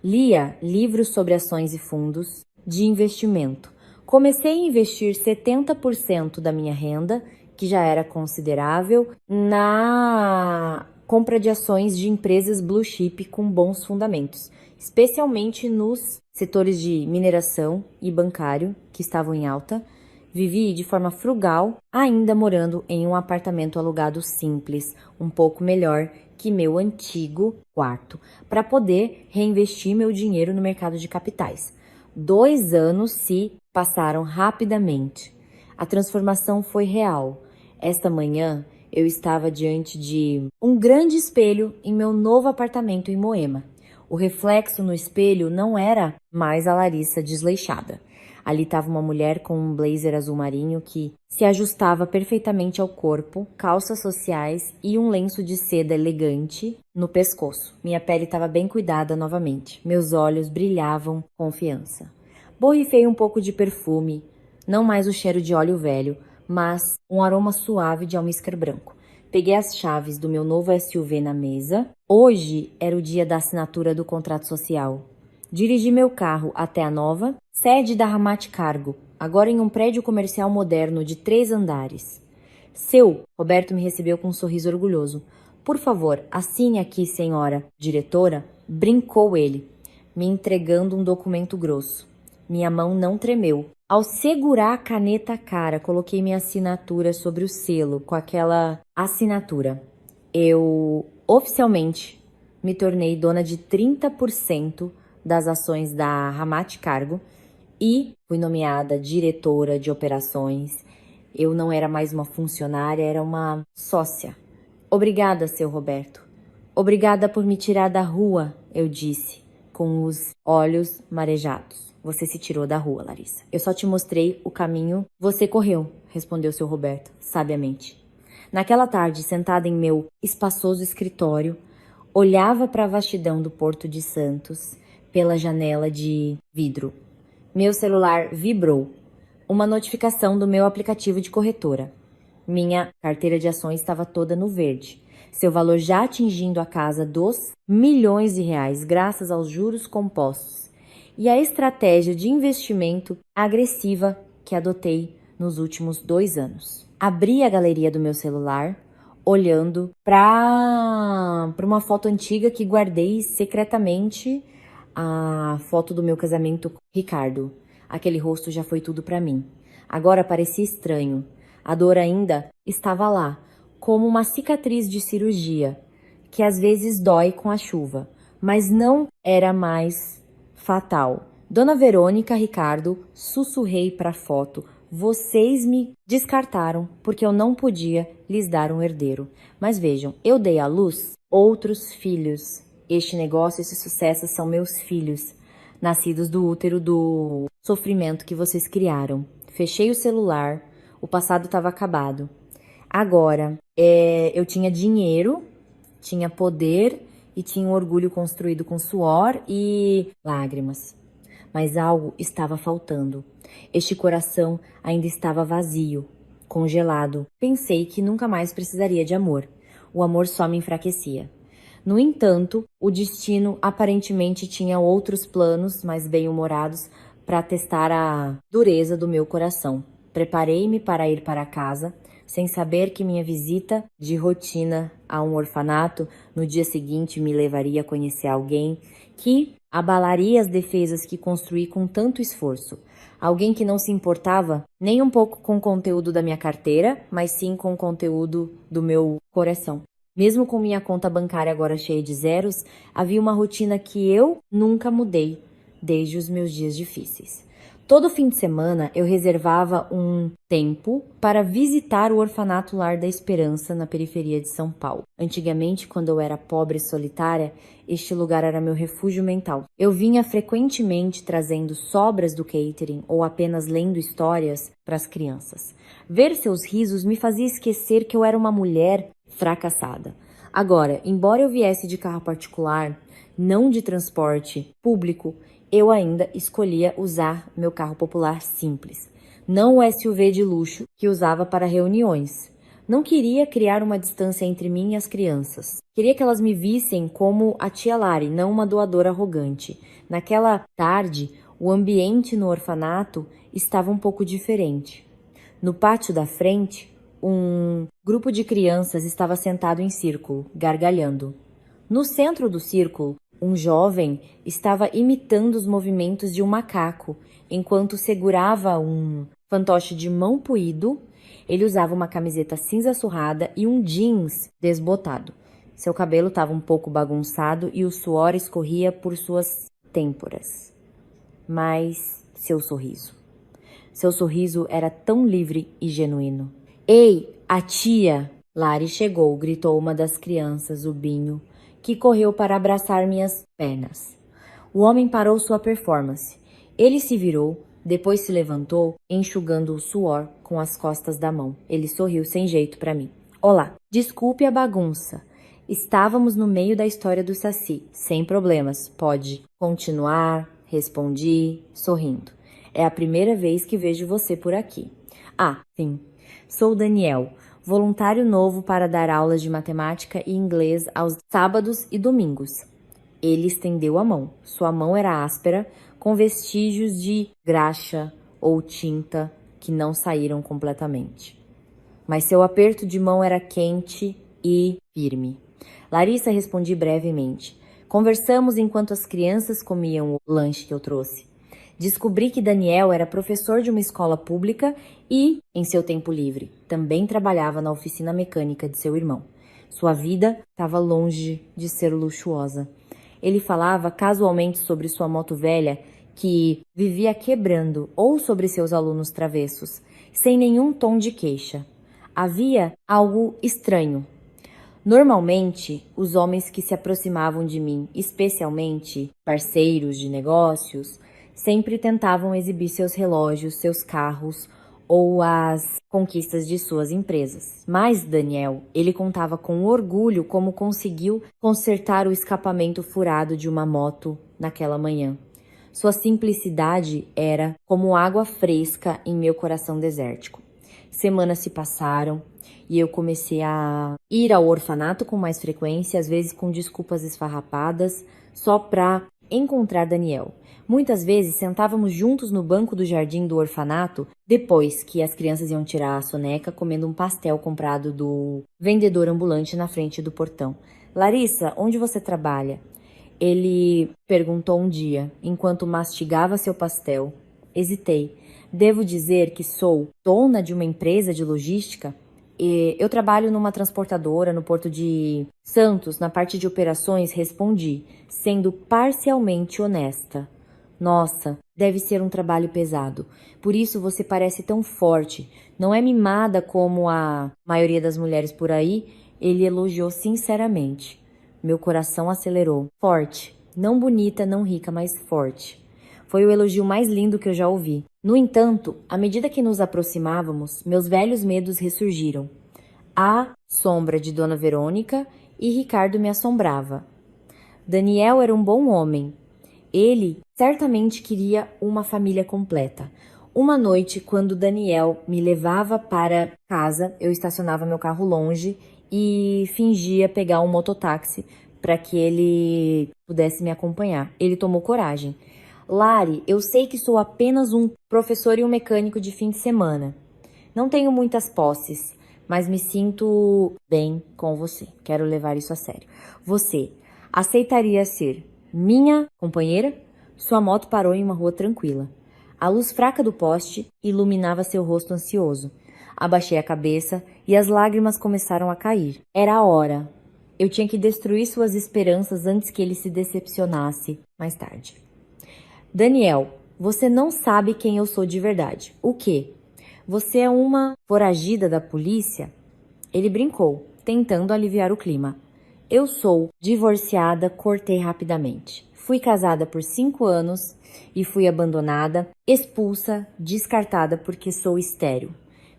Lia livros sobre ações e fundos de investimento. Comecei a investir 70% da minha renda, que já era considerável, na compra de ações de empresas blue chip com bons fundamentos, especialmente nos setores de mineração e bancário, que estavam em alta. Vivi de forma frugal, ainda morando em um apartamento alugado simples, um pouco melhor que meu antigo quarto, para poder reinvestir meu dinheiro no mercado de capitais. 2 anos se passaram rapidamente. A transformação foi real. Esta manhã, eu estava diante de um grande espelho em meu novo apartamento em Moema. O reflexo no espelho não era mais a Larissa desleixada. Ali estava uma mulher com um blazer azul marinho que se ajustava perfeitamente ao corpo, calças sociais e um lenço de seda elegante no pescoço. Minha pele estava bem cuidada novamente. Meus olhos brilhavam confiança. Borrifei um pouco de perfume, não mais o cheiro de óleo velho, mas um aroma suave de almíscar branco. Peguei as chaves do meu novo SUV na mesa. Hoje era o dia da assinatura do contrato social. Dirigi meu carro até a nova sede da Ramat Cargo, agora em um prédio comercial moderno de 3 andares. Roberto me recebeu com um sorriso orgulhoso. Por favor, assine aqui, senhora diretora, brincou ele, me entregando um documento grosso. Minha mão não tremeu. Ao segurar a caneta à cara, coloquei minha assinatura sobre o selo com aquela assinatura. Eu oficialmente me tornei dona de 30% das ações da Ramat Cargo e fui nomeada diretora de operações. Eu não era mais uma funcionária, era uma sócia. Obrigada, seu Roberto. Obrigada por me tirar da rua, eu disse, com os olhos marejados. Você se tirou da rua, Larissa. Eu só te mostrei o caminho. Você correu, respondeu seu Roberto, sabiamente. Naquela tarde, sentada em meu espaçoso escritório, olhava para a vastidão do Porto de Santos pela janela de vidro. Meu celular vibrou. Uma notificação do meu aplicativo de corretora. Minha carteira de ações estava toda no verde. Seu valor já atingindo a casa dos milhões de reais, graças aos juros compostos e a estratégia de investimento agressiva que adotei nos últimos 2 anos. Abri a galeria do meu celular, olhando para uma foto antiga que guardei secretamente, a foto do meu casamento com Ricardo. Aquele rosto já foi tudo para mim. Agora parecia estranho. A dor ainda estava lá, como uma cicatriz de cirurgia, que às vezes dói com a chuva, mas não era mais fatal. Dona Verônica, Ricardo, sussurrei para a foto. Vocês me descartaram porque eu não podia lhes dar um herdeiro. Mas vejam, eu dei à luz outros filhos. Este negócio, esse sucesso são meus filhos, nascidos do útero do sofrimento que vocês criaram. Fechei o celular, o passado estava acabado. Agora, eu tinha dinheiro, tinha poder e tinha um orgulho construído com suor e lágrimas. Mas algo estava faltando. Este coração ainda estava vazio, congelado. Pensei que nunca mais precisaria de amor. O amor só me enfraquecia. No entanto, o destino aparentemente tinha outros planos mais bem-humorados para testar a dureza do meu coração. Preparei-me para ir para casa, sem saber que minha visita de rotina a um orfanato no dia seguinte me levaria a conhecer alguém que abalaria as defesas que construí com tanto esforço. Alguém que não se importava nem um pouco com o conteúdo da minha carteira, mas sim com o conteúdo do meu coração. Mesmo com minha conta bancária agora cheia de zeros, havia uma rotina que eu nunca mudei desde os meus dias difíceis. Todo fim de semana eu reservava um tempo para visitar o orfanato Lar da Esperança na periferia de São Paulo. Antigamente, quando eu era pobre e solitária, este lugar era meu refúgio mental. Eu vinha frequentemente trazendo sobras do catering ou apenas lendo histórias para as crianças. Ver seus risos me fazia esquecer que eu era uma mulher fracassada. Agora, embora eu viesse de carro particular, não de transporte público, eu ainda escolhia usar meu carro popular simples, não o SUV de luxo que usava para reuniões. Não queria criar uma distância entre mim e as crianças. Queria que elas me vissem como a tia Lari, não uma doadora arrogante. Naquela tarde, o ambiente no orfanato estava um pouco diferente. No pátio da frente, um grupo de crianças estava sentado em círculo, gargalhando. No centro do círculo, um jovem estava imitando os movimentos de um macaco, enquanto segurava um fantoche de mão puído. Ele usava uma camiseta cinza surrada e um jeans desbotado. Seu cabelo estava um pouco bagunçado e o suor escorria por suas têmporas. Mas seu sorriso era tão livre e genuíno. Ei, a tia! Lari chegou, gritou uma das crianças, o Binho, que correu para abraçar minhas pernas. O homem parou sua performance. Ele se virou, depois se levantou, enxugando o suor com as costas da mão. Ele sorriu sem jeito para mim. Olá, desculpe a bagunça. Estávamos no meio da história do Saci. Sem problemas, pode continuar, respondi, sorrindo. É a primeira vez que vejo você por aqui. Ah, sim. Sou Daniel, voluntário novo para dar aulas de matemática e inglês aos sábados e domingos. Ele estendeu a mão. Sua mão era áspera, com vestígios de graxa ou tinta que não saíram completamente. Mas seu aperto de mão era quente e firme. Larissa, respondi brevemente. Conversamos enquanto as crianças comiam o lanche que eu trouxe. Descobri que Daniel era professor de uma escola pública e, em seu tempo livre, também trabalhava na oficina mecânica de seu irmão. Sua vida estava longe de ser luxuosa. Ele falava casualmente sobre sua moto velha que vivia quebrando ou sobre seus alunos travessos, sem nenhum tom de queixa. Havia algo estranho. Normalmente, os homens que se aproximavam de mim, especialmente parceiros de negócios, sempre tentavam exibir seus relógios, seus carros ou as conquistas de suas empresas. Mas Daniel, ele contava com orgulho como conseguiu consertar o escapamento furado de uma moto naquela manhã. Sua simplicidade era como água fresca em meu coração desértico. Semanas se passaram e eu comecei a ir ao orfanato com mais frequência, às vezes com desculpas esfarrapadas, só para encontrar Daniel. Muitas vezes sentávamos juntos no banco do jardim do orfanato, depois que as crianças iam tirar a soneca, comendo um pastel comprado do vendedor ambulante na frente do portão. Larissa, onde você trabalha? Ele perguntou um dia, enquanto mastigava seu pastel. Hesitei. Devo dizer que sou dona de uma empresa de logística? Eu trabalho numa transportadora no Porto de Santos, na parte de operações, respondi, sendo parcialmente honesta. Nossa, deve ser um trabalho pesado. Por isso você parece tão forte. Não é mimada como a maioria das mulheres por aí? Ele elogiou sinceramente. Meu coração acelerou. Forte. Não bonita, não rica, mas forte. Foi o elogio mais lindo que eu já ouvi. No entanto, à medida que nos aproximávamos, meus velhos medos ressurgiram. A sombra de Dona Verônica e Ricardo me assombrava. Daniel era um bom homem. Ele certamente queria uma família completa. Uma noite, quando Daniel me levava para casa, eu estacionava meu carro longe e fingia pegar um mototáxi para que ele pudesse me acompanhar. Ele tomou coragem. Lari, eu sei que sou apenas um professor e um mecânico de fim de semana. Não tenho muitas posses, mas me sinto bem com você. Quero levar isso a sério. Você aceitaria ser minha companheira? Sua moto parou em uma rua tranquila. A luz fraca do poste iluminava seu rosto ansioso. Abaixei a cabeça e as lágrimas começaram a cair. Era a hora. Eu tinha que destruir suas esperanças antes que ele se decepcionasse mais tarde. Daniel, Você não sabe quem eu sou de verdade. O quê? Você é uma foragida da polícia? Ele brincou, tentando aliviar o clima. Eu sou divorciada, cortei rapidamente. Fui casada por 5 anos e fui abandonada, expulsa, descartada porque sou estéril.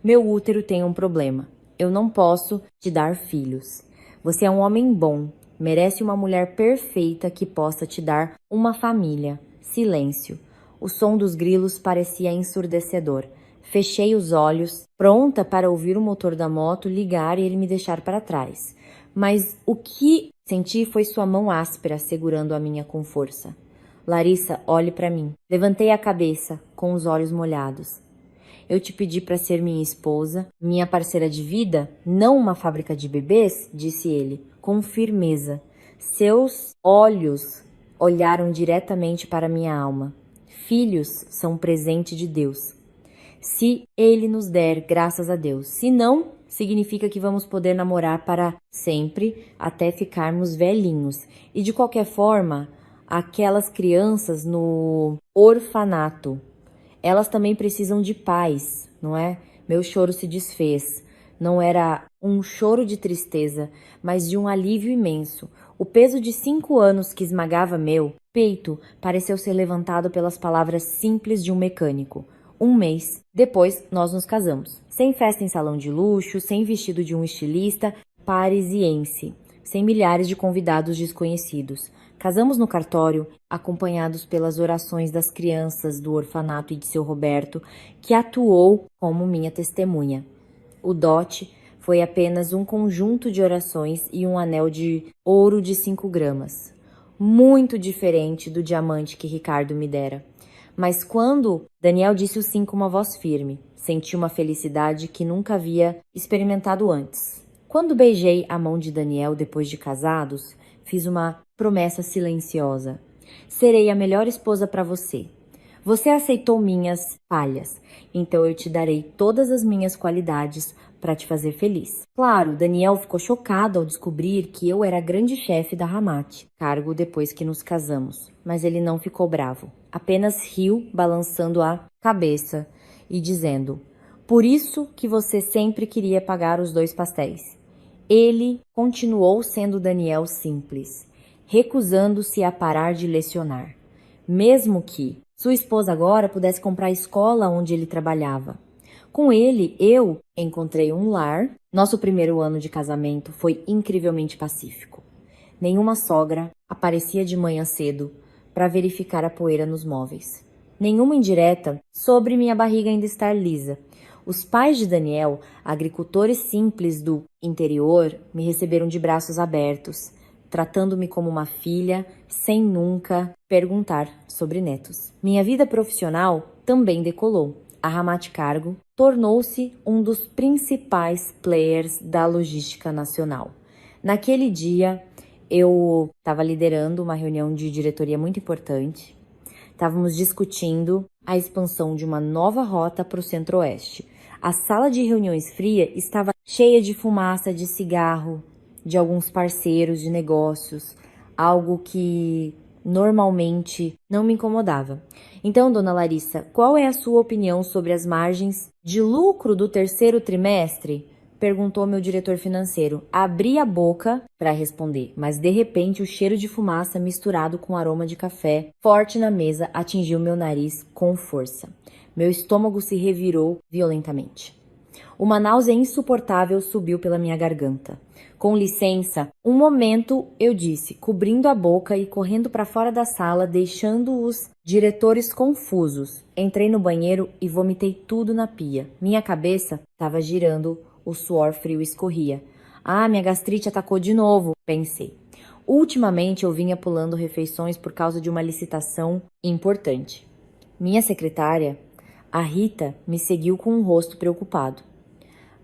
Meu útero tem um problema. Eu não posso te dar filhos. Você é um homem bom, merece uma mulher perfeita que possa te dar uma família. Silêncio. O som dos grilos parecia ensurdecedor. Fechei os olhos, pronta para ouvir o motor da moto ligar e ele me deixar para trás. Mas o que senti foi sua mão áspera segurando a minha com força. Larissa, olhe para mim. Levantei a cabeça, com os olhos molhados. Eu te pedi para ser minha esposa, minha parceira de vida, não uma fábrica de bebês, disse ele, com firmeza. Seus olhos olharam diretamente para minha alma. Filhos são presente de Deus. Se ele nos der, graças a Deus. Se não, significa que vamos poder namorar para sempre até ficarmos velhinhos. E de qualquer forma, aquelas crianças no orfanato, elas também precisam de paz, não é? Meu choro se desfez. Não era um choro de tristeza, mas de um alívio imenso. O peso de 5 anos que esmagava meu peito pareceu ser levantado pelas palavras simples de um mecânico. 1 mês depois, nós nos casamos. Sem festa em salão de luxo, sem vestido de um estilista parisiense, sem milhares de convidados desconhecidos. Casamos no cartório, acompanhados pelas orações das crianças do orfanato e de seu Roberto, que atuou como minha testemunha. O dote foi apenas um conjunto de orações e um anel de ouro de 5 gramas. Muito diferente do diamante que Ricardo me dera. Mas quando Daniel disse o sim com uma voz firme, senti uma felicidade que nunca havia experimentado antes. Quando beijei a mão de Daniel depois de casados, fiz uma promessa silenciosa. Serei a melhor esposa para você. Você aceitou minhas falhas, então eu te darei todas as minhas qualidades para te fazer feliz. Claro, Daniel ficou chocado ao descobrir que eu era a grande chefe da Ramate, cargo depois que nos casamos, mas ele não ficou bravo. Apenas riu, balançando a cabeça e dizendo: por isso que você sempre queria pagar os 2 pastéis. Ele continuou sendo Daniel simples, recusando-se a parar de lecionar, mesmo que sua esposa agora pudesse comprar a escola onde ele trabalhava. Com ele, eu encontrei um lar. Nosso primeiro ano de casamento foi incrivelmente pacífico. Nenhuma sogra aparecia de manhã cedo para verificar a poeira nos móveis. Nenhuma indireta sobre minha barriga ainda estar lisa. Os pais de Daniel, agricultores simples do interior, me receberam de braços abertos, tratando-me como uma filha, sem nunca perguntar sobre netos. Minha vida profissional também decolou. A Ramate Cargo tornou-se um dos principais players da logística nacional. Naquele dia, eu estava liderando uma reunião de diretoria muito importante. Estávamos discutindo a expansão de uma nova rota para o Centro-Oeste. A sala de reuniões fria estava cheia de fumaça de cigarro, de alguns parceiros de negócios, algo que normalmente não me incomodava. Então, dona Larissa, qual é a sua opinião sobre as margens de lucro do terceiro trimestre? Perguntou meu diretor financeiro. Abri a boca para responder, mas de repente o cheiro de fumaça misturado com aroma de café forte na mesa atingiu meu nariz com força. Meu estômago se revirou violentamente. Uma náusea insuportável subiu pela minha garganta. Com licença, um momento, eu disse, cobrindo a boca e correndo para fora da sala, deixando os diretores confusos. Entrei no banheiro e vomitei tudo na pia. Minha cabeça estava girando, o suor frio escorria. Ah, minha gastrite atacou de novo, pensei. Ultimamente eu vinha pulando refeições por causa de uma licitação importante. Minha secretária, a Rita, me seguiu com um rosto preocupado.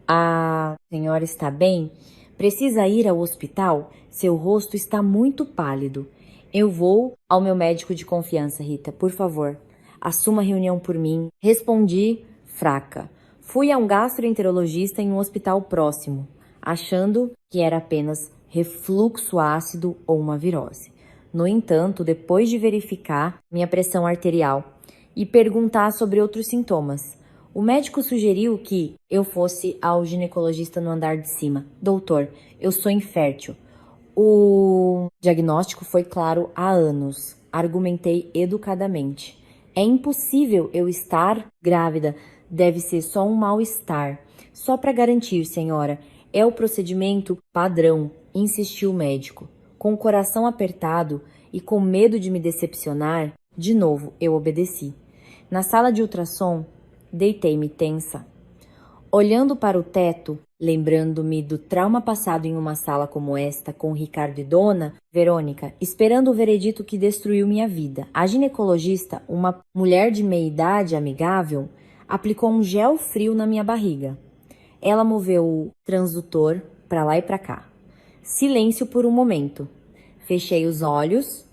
A senhora está bem? Precisa ir ao hospital? Seu rosto está muito pálido. Eu vou ao meu médico de confiança, Rita, por favor. Assuma a reunião por mim. Respondi, fraca. Fui a um gastroenterologista em um hospital próximo, achando que era apenas refluxo ácido ou uma virose. No entanto, depois de verificar minha pressão arterial, e perguntar sobre outros sintomas. O médico sugeriu que eu fosse ao ginecologista no andar de cima. Doutor, eu sou infértil. O diagnóstico foi claro há anos. Argumentei educadamente. É impossível eu estar grávida. Deve ser só um mal-estar. Só para garantir, senhora, é o procedimento padrão, insistiu o médico. Com o coração apertado e com medo de me decepcionar, de novo eu obedeci. Na sala de ultrassom, deitei-me tensa. Olhando para o teto, lembrando-me do trauma passado em uma sala como esta com Ricardo e Dona Verônica, esperando o veredito que destruiu minha vida, a ginecologista, uma mulher de meia-idade amigável, aplicou um gel frio na minha barriga. Ela moveu o transdutor para lá e para cá. Silêncio por um momento. Fechei os olhos,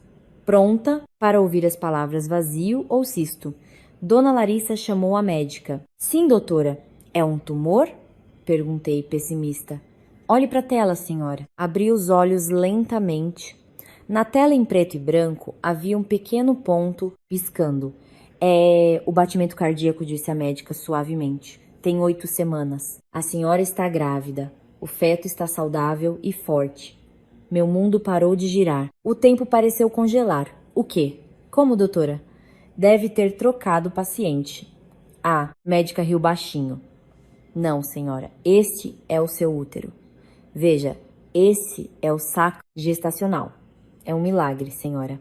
pronta para ouvir as palavras vazio ou cisto. Dona Larissa chamou a médica. Sim, doutora. É um tumor? Perguntei, pessimista. Olhe para a tela, senhora. Abri os olhos lentamente. Na tela em preto e branco havia um pequeno ponto piscando. É o batimento cardíaco, disse a médica suavemente. Tem 8 semanas. A senhora está grávida. O feto está saudável e forte. Meu mundo parou de girar. O tempo pareceu congelar. O quê? Como, doutora? Deve ter trocado o paciente. Ah, médica riu baixinho. Não, senhora, este é o seu útero. Veja, esse é o saco gestacional. É um milagre, senhora.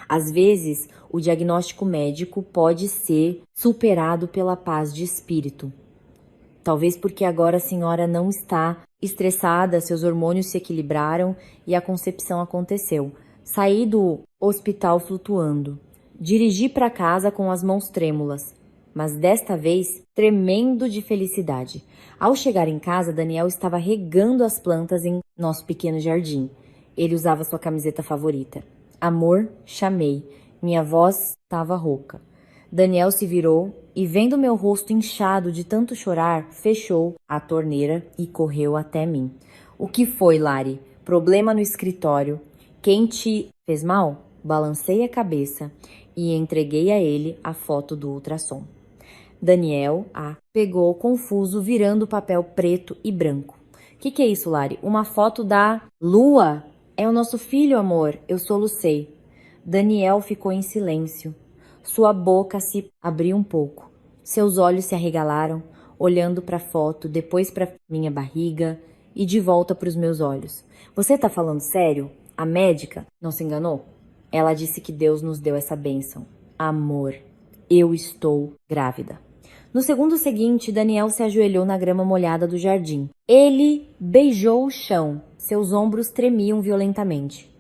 Às vezes, o diagnóstico médico pode ser superado pela paz de espírito. Talvez porque agora a senhora não está estressada, seus hormônios se equilibraram e a concepção aconteceu. Saí do hospital flutuando. Dirigi para casa com as mãos trêmulas, mas desta vez tremendo de felicidade. Ao chegar em casa, Daniel estava regando as plantas em nosso pequeno jardim. Ele usava sua camiseta favorita. Amor, chamei. Minha voz estava rouca. Daniel se virou e, vendo meu rosto inchado de tanto chorar, fechou a torneira e correu até mim. O que foi, Lari? Problema no escritório. Quem te fez mal? Balancei a cabeça e entreguei a ele a foto do ultrassom. Daniel pegou confuso, virando o papel preto e branco. Que é isso, Lari? Uma foto da Lua? É o nosso filho, amor. Eu solucei. Daniel ficou em silêncio. Sua boca se abriu um pouco. Seus olhos se arregalaram, olhando para a foto, depois para minha barriga e de volta para os meus olhos. Você tá falando sério? A médica não se enganou? Ela disse que Deus nos deu essa bênção. Amor, eu estou grávida. No segundo seguinte, Daniel se ajoelhou na grama molhada do jardim. Ele beijou o chão. Seus ombros tremiam violentamente.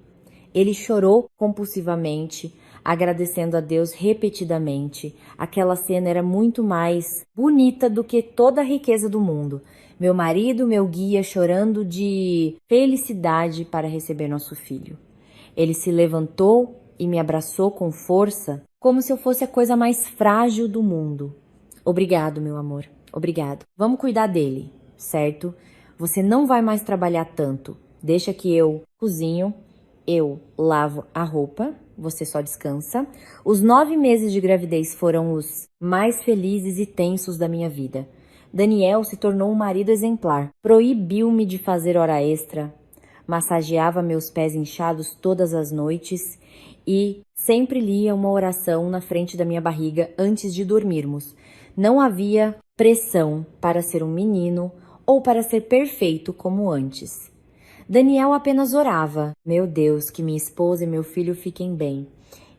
Ele chorou compulsivamente, agradecendo a Deus repetidamente. Aquela cena era muito mais bonita do que toda a riqueza do mundo. Meu marido, meu guia, chorando de felicidade para receber nosso filho. Ele se levantou e me abraçou com força, como se eu fosse a coisa mais frágil do mundo. Obrigado, meu amor. Obrigado. Vamos cuidar dele, certo? Você não vai mais trabalhar tanto. Deixa que eu cozinho, eu lavo a roupa, você só descansa. Os 9 meses de gravidez foram os mais felizes e tensos da minha vida. Daniel se tornou um marido exemplar. Proibiu-me de fazer hora extra. Massageava meus pés inchados todas as noites e sempre lia uma oração na frente da minha barriga antes de dormirmos. Não havia pressão para ser um menino ou para ser perfeito como antes. Daniel apenas orava. Meu Deus, que minha esposa e meu filho fiquem bem.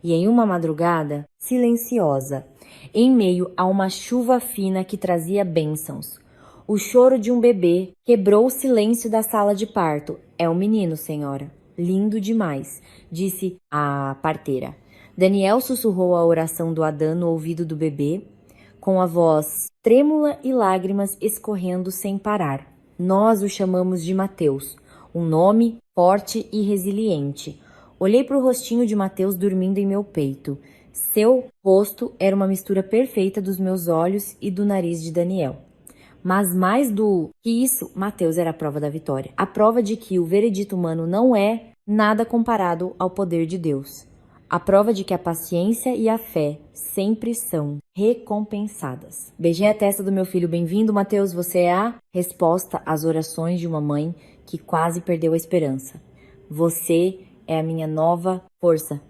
E em uma madrugada silenciosa, em meio a uma chuva fina que trazia bênçãos, o choro de um bebê quebrou o silêncio da sala de parto. É um menino, senhora. Lindo demais, disse a parteira. Daniel sussurrou a oração do Adão no ouvido do bebê, com a voz trêmula e lágrimas escorrendo sem parar. Nós o chamamos de Mateus, um nome forte e resiliente. Olhei para o rostinho de Mateus dormindo em meu peito. Seu rosto era uma mistura perfeita dos meus olhos e do nariz de Daniel. Mas mais do que isso, Mateus era a prova da vitória. A prova de que o veredito humano não é nada comparado ao poder de Deus. A prova de que a paciência e a fé sempre são recompensadas. Beijei a testa do meu filho. Bem-vindo, Mateus. Você é a resposta às orações de uma mãe que quase perdeu a esperança. Você é a minha nova força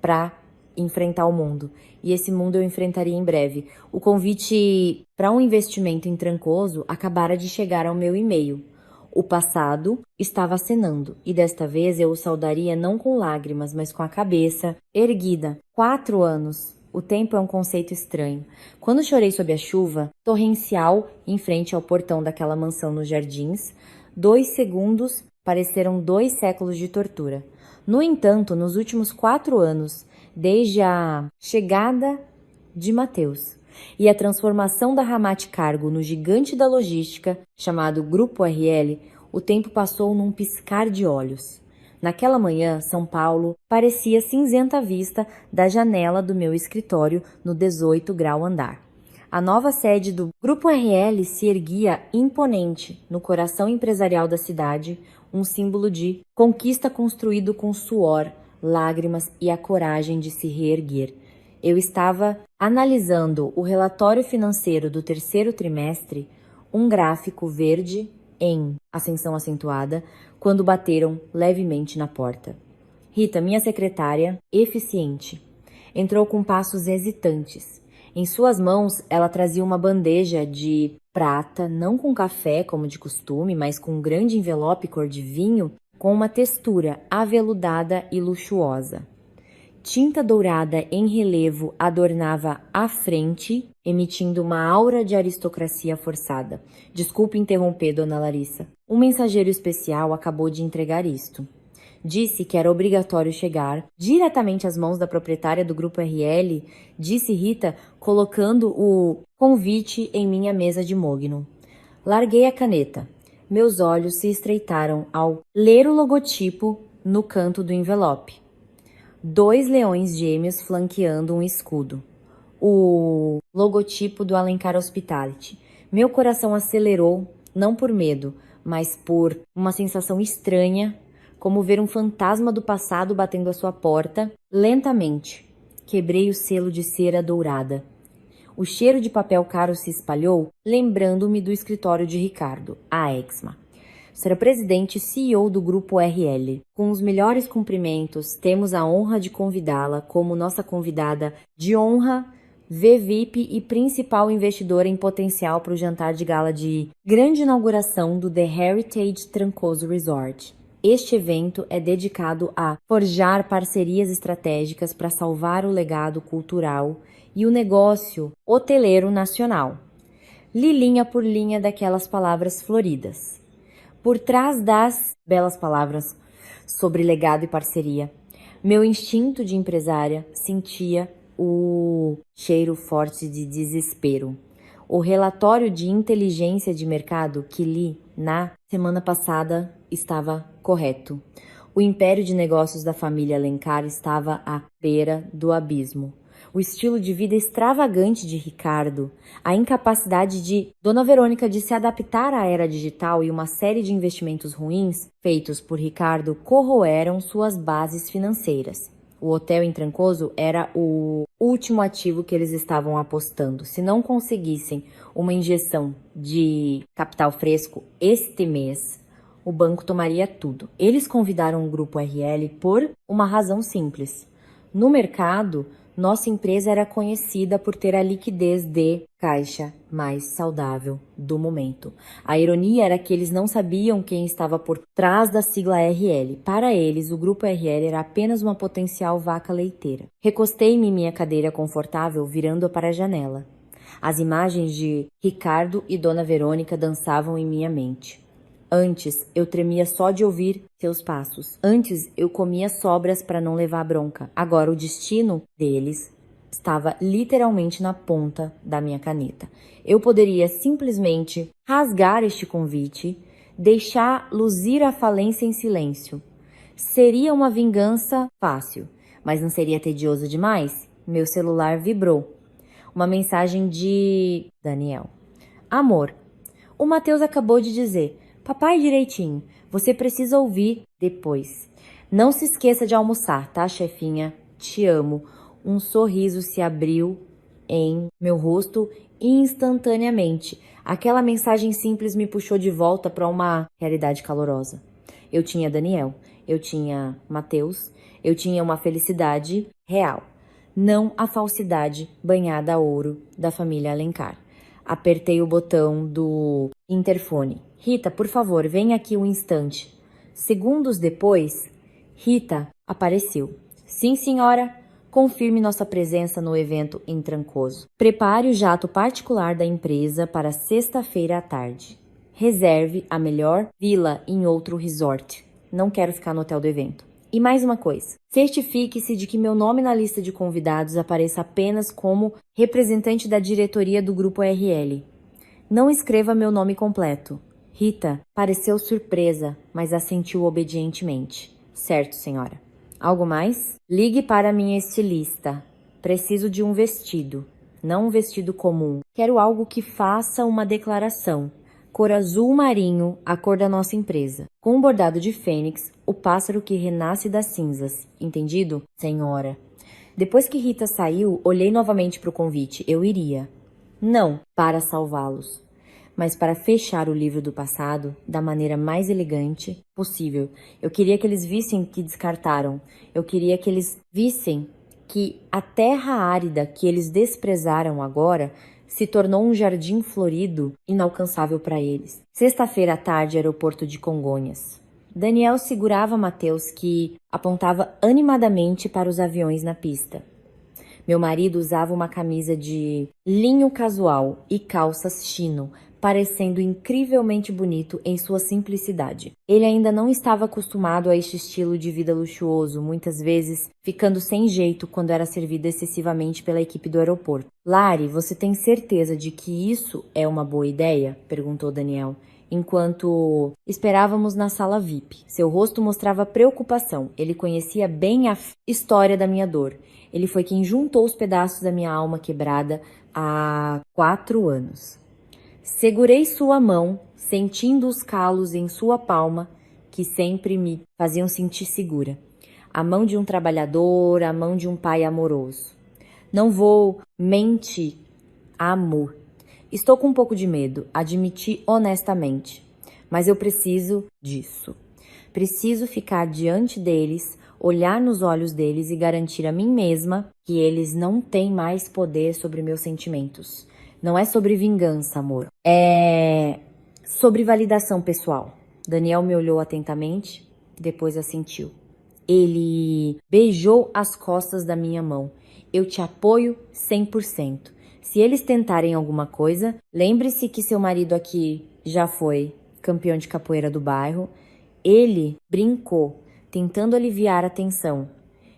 para enfrentar o mundo. E esse mundo eu enfrentaria em breve. O convite para um investimento em Trancoso acabara de chegar ao meu e-mail. O passado estava acenando, e desta vez eu o saudaria não com lágrimas, mas com a cabeça erguida. 4 anos. O tempo é um conceito estranho. Quando chorei sob a chuva torrencial em frente ao portão daquela mansão nos jardins, 2 segundos pareceram 2 séculos de tortura. No entanto, nos últimos 4 anos, desde a chegada de Mateus e a transformação da Ramat Cargo no gigante da logística, chamado Grupo RL, o tempo passou num piscar de olhos. Naquela manhã, São Paulo parecia cinzenta à vista da janela do meu escritório no 18º grau andar. A nova sede do Grupo RL se erguia imponente no coração empresarial da cidade, um símbolo de conquista construído com suor, lágrimas e a coragem de se reerguer. Eu estava analisando o relatório financeiro do 3º trimestre, um gráfico verde em ascensão acentuada, quando bateram levemente na porta. Rita, minha secretária, eficiente, entrou com passos hesitantes. Em suas mãos, ela trazia uma bandeja de prata, não com café como de costume, mas com um grande envelope cor de vinho, com uma textura aveludada e luxuosa. Tinta dourada em relevo adornava a frente, emitindo uma aura de aristocracia forçada. Desculpe interromper, dona Larissa. Um mensageiro especial acabou de entregar isto. Disse que era obrigatório chegar diretamente às mãos da proprietária do Grupo RL, disse Rita, colocando o convite em minha mesa de mogno. Larguei a caneta. Meus olhos se estreitaram ao ler o logotipo no canto do envelope. 2 leões gêmeos flanqueando um escudo. O logotipo do Alencar Hospitality. Meu coração acelerou, não por medo, mas por uma sensação estranha, como ver um fantasma do passado batendo à sua porta, lentamente. Quebrei o selo de cera dourada. O cheiro de papel caro se espalhou, lembrando-me do escritório de Ricardo, a Exma. Será presidente e CEO do Grupo RL. Com os melhores cumprimentos, temos a honra de convidá-la como nossa convidada de honra, VVIP e principal investidora em potencial para o jantar de gala de grande inauguração do The Heritage Trancoso Resort. Este evento é dedicado a forjar parcerias estratégicas para salvar o legado cultural e o negócio hoteleiro nacional. Li linha por linha daquelas palavras floridas. Por trás das belas palavras sobre legado e parceria, meu instinto de empresária sentia o cheiro forte de desespero. O relatório de inteligência de mercado que li na semana passada estava correto. O império de negócios da família Alencar estava à beira do abismo. O estilo de vida extravagante de Ricardo, a incapacidade de Dona Verônica de se adaptar à era digital e uma série de investimentos ruins feitos por Ricardo corroeram suas bases financeiras. O hotel em Trancoso era o último ativo que eles estavam apostando. Se não conseguissem uma injeção de capital fresco este mês, o banco tomaria tudo. Eles convidaram o Grupo RL por uma razão simples. No mercado, nossa empresa era conhecida por ter a liquidez de caixa mais saudável do momento. A ironia era que eles não sabiam quem estava por trás da sigla RL. Para eles, o Grupo RL era apenas uma potencial vaca leiteira. Recostei-me em minha cadeira confortável, virando-a para a janela. As imagens de Ricardo e Dona Verônica dançavam em minha mente. Antes, eu tremia só de ouvir seus passos. Antes, eu comia sobras para não levar bronca. Agora, o destino deles estava literalmente na ponta da minha caneta. Eu poderia simplesmente rasgar este convite, deixar luzir a falência em silêncio. Seria uma vingança fácil, mas não seria tedioso demais? Meu celular vibrou. Uma mensagem de Daniel. Amor, o Mateus acabou de dizer... Papai direitinho, você precisa ouvir depois. Não se esqueça de almoçar, tá, chefinha? te amo. Um sorriso se abriu em meu rosto instantaneamente. Aquela mensagem simples me puxou de volta para uma realidade calorosa. Eu tinha Daniel, eu tinha Mateus, eu tinha uma felicidade real, não a falsidade banhada a ouro da família Alencar. Apertei o botão do interfone. Rita, por favor, venha aqui um instante. Segundos depois, Rita apareceu. Sim, senhora. Confirme nossa presença no evento em Trancoso. Prepare o jato particular da empresa para sexta-feira à tarde. Reserve a melhor vila em outro resort. Não quero ficar no hotel do evento. E mais uma coisa, certifique-se de que meu nome na lista de convidados apareça apenas como representante da diretoria do Grupo RL. Não escreva meu nome completo. Rita pareceu surpresa, mas assentiu obedientemente. Certo, senhora. Algo mais? Ligue para minha estilista. Preciso de um vestido, não um vestido comum. Quero algo que faça uma declaração. Cor azul marinho, a cor da nossa empresa. Com um bordado de fênix, o pássaro que renasce das cinzas. Entendido? Senhora. Depois que Rita saiu, olhei novamente para o convite. Eu iria. Não para salvá-los, mas para fechar o livro do passado da maneira mais elegante possível. Eu queria que eles vissem que descartaram. Eu queria que eles vissem que a terra árida que eles desprezaram agora se tornou um jardim florido inalcançável para eles. Sexta-feira à tarde, aeroporto de Congonhas. Daniel segurava Mateus, que apontava animadamente para os aviões na pista. Meu marido usava uma camisa de linho casual e calças chino, parecendo incrivelmente bonito em sua simplicidade. Ele ainda não estava acostumado a este estilo de vida luxuoso, muitas vezes ficando sem jeito quando era servido excessivamente pela equipe do aeroporto. Lari, você tem certeza de que isso é uma boa ideia? Perguntou Daniel, enquanto esperávamos na sala VIP. Seu rosto mostrava preocupação. Ele conhecia bem a história da minha dor. Ele foi quem juntou os pedaços da minha alma quebrada há 4 anos. Segurei sua mão, sentindo os calos em sua palma, que sempre me faziam sentir segura. A mão de um trabalhador, a mão de um pai amoroso. Não vou mentir, amor. Estou com um pouco de medo, admiti honestamente. Mas eu preciso disso. Preciso ficar diante deles, olhar nos olhos deles e garantir a mim mesma que eles não têm mais poder sobre meus sentimentos. Não é sobre vingança, amor. É sobre validação pessoal. Daniel me olhou atentamente, depois assentiu. Ele beijou as costas da minha mão. Eu te apoio 100%. Se eles tentarem alguma coisa, lembre-se que seu marido aqui já foi campeão de capoeira do bairro. Ele brincou, tentando aliviar a tensão.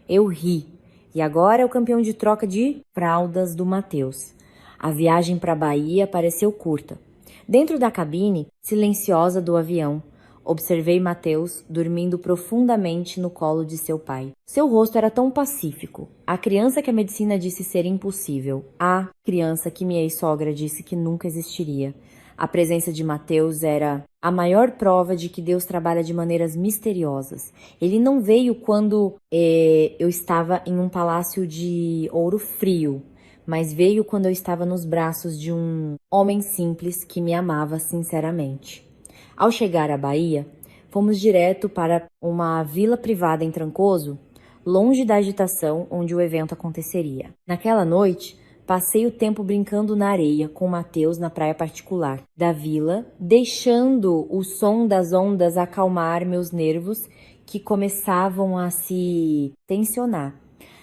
Eu ri. E agora é o campeão de troca de fraldas do Mateus. A viagem para a Bahia pareceu curta. Dentro da cabine, silenciosa do avião, observei Mateus dormindo profundamente no colo de seu pai. Seu rosto era tão pacífico. A criança que a medicina disse ser impossível. A criança que minha ex-sogra disse que nunca existiria. A presença de Mateus era a maior prova de que Deus trabalha de maneiras misteriosas. Ele não veio quando eu estava em um palácio de ouro frio, mas veio quando eu estava nos braços de um homem simples que me amava sinceramente. Ao chegar à Bahia, fomos direto para uma vila privada em Trancoso, longe da agitação onde o evento aconteceria. Naquela noite, passei o tempo brincando na areia com Mateus na praia particular da vila, deixando o som das ondas acalmar meus nervos que começavam a se tensionar.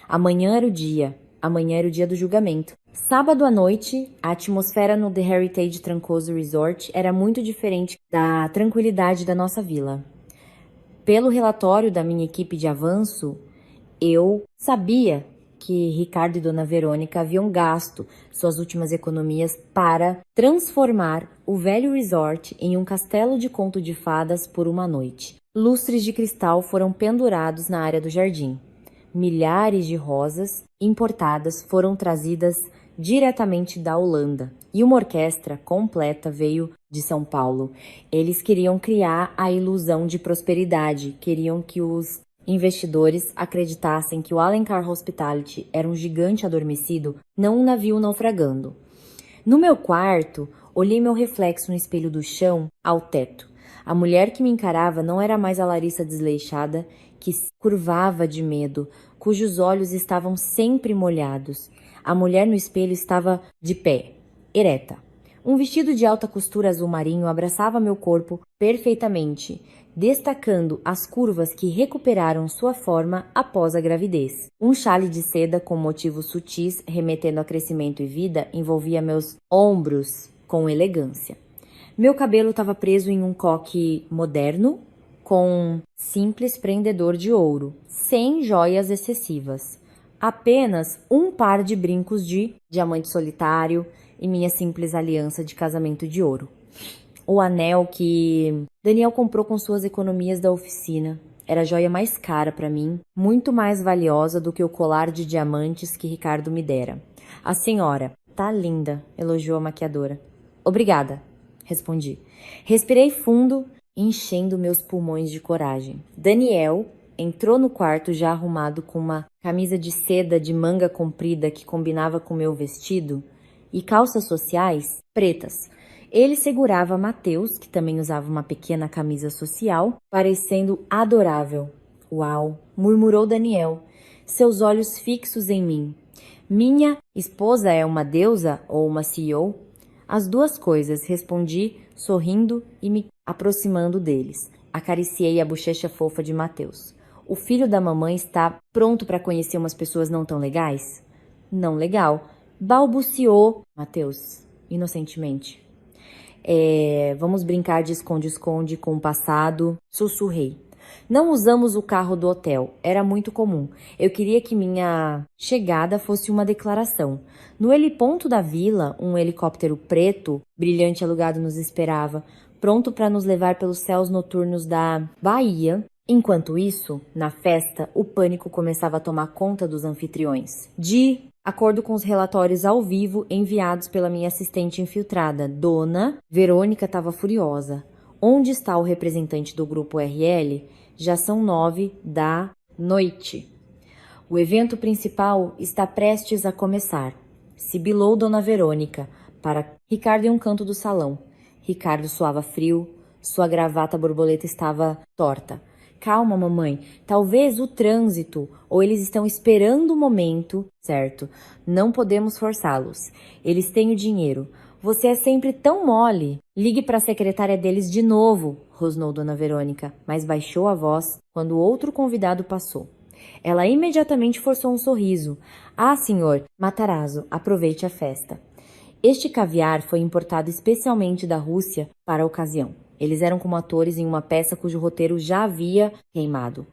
Amanhã era o dia do julgamento. Sábado à noite, a atmosfera no The Heritage Trancoso Resort era muito diferente da tranquilidade da nossa vila. Pelo relatório da minha equipe de avanço, eu sabia que Ricardo e Dona Verônica haviam gasto suas últimas economias para transformar o velho resort em um castelo de conto de fadas por uma noite. Lustres de cristal foram pendurados na área do jardim. Milhares de rosas importadas foram trazidas diretamente da Holanda e uma orquestra completa veio de São Paulo. Eles queriam criar a ilusão de prosperidade, queriam que os investidores acreditassem que o Alencar Hospitality era um gigante adormecido, não um navio naufragando. No meu quarto, olhei meu reflexo no espelho do chão ao teto. A mulher que me encarava não era mais a Larissa desleixada, que se curvava de medo, cujos olhos estavam sempre molhados. A mulher no espelho estava de pé, ereta. Um vestido de alta costura azul marinho abraçava meu corpo perfeitamente, destacando as curvas que recuperaram sua forma após a gravidez. Um chale de seda com motivos sutis, remetendo a crescimento e vida, envolvia meus ombros com elegância. Meu cabelo estava preso em um coque moderno, com um simples prendedor de ouro, sem joias excessivas. Apenas um par de brincos de diamante solitário e minha simples aliança de casamento de ouro. O anel que Daniel comprou com suas economias da oficina era a joia mais cara para mim, muito mais valiosa do que o colar de diamantes que Ricardo me dera. A senhora tá linda, elogiou a maquiadora. Obrigada, respondi. Respirei fundo, enchendo meus pulmões de coragem. Daniel entrou no quarto já arrumado com uma camisa de seda de manga comprida que combinava com meu vestido e calças sociais pretas. Ele segurava Mateus, que também usava uma pequena camisa social, parecendo adorável. Uau, murmurou Daniel, seus olhos fixos em mim. Minha esposa é uma deusa ou uma CEO? As duas coisas, respondi, sorrindo e me aproximando deles. Acariciei a bochecha fofa de Mateus. O filho da mamãe está pronto para conhecer umas pessoas não tão legais? Não legal, balbuciou Mateus, inocentemente. Vamos brincar de esconde-esconde com o passado, sussurrei. Não usamos o carro do hotel, era muito comum. Eu queria que minha chegada fosse uma declaração. No heliponto da vila, um helicóptero preto, brilhante alugado nos esperava, pronto para nos levar pelos céus noturnos da Bahia. Enquanto isso, na festa, o pânico começava a tomar conta dos anfitriões. De acordo com os relatórios ao vivo enviados pela minha assistente infiltrada, Dona Verônica estava furiosa. Onde está o representante do grupo RL? Já são 9 da noite. O evento principal está prestes a começar. Sibilou Dona Verônica para Ricardo em um canto do salão. Ricardo suava frio, sua gravata borboleta estava torta. Calma, mamãe. Talvez o trânsito, ou eles estão esperando o momento, certo? Não podemos forçá-los. Eles têm o dinheiro. Você é sempre tão mole. Ligue para a secretária deles de novo, rosnou Dona Verônica, mas baixou a voz quando outro convidado passou. Ela imediatamente forçou um sorriso. Ah, senhor Matarazzo, aproveite a festa. Este caviar foi importado especialmente da Rússia para a ocasião. Eles eram como atores em uma peça cujo roteiro já havia queimado.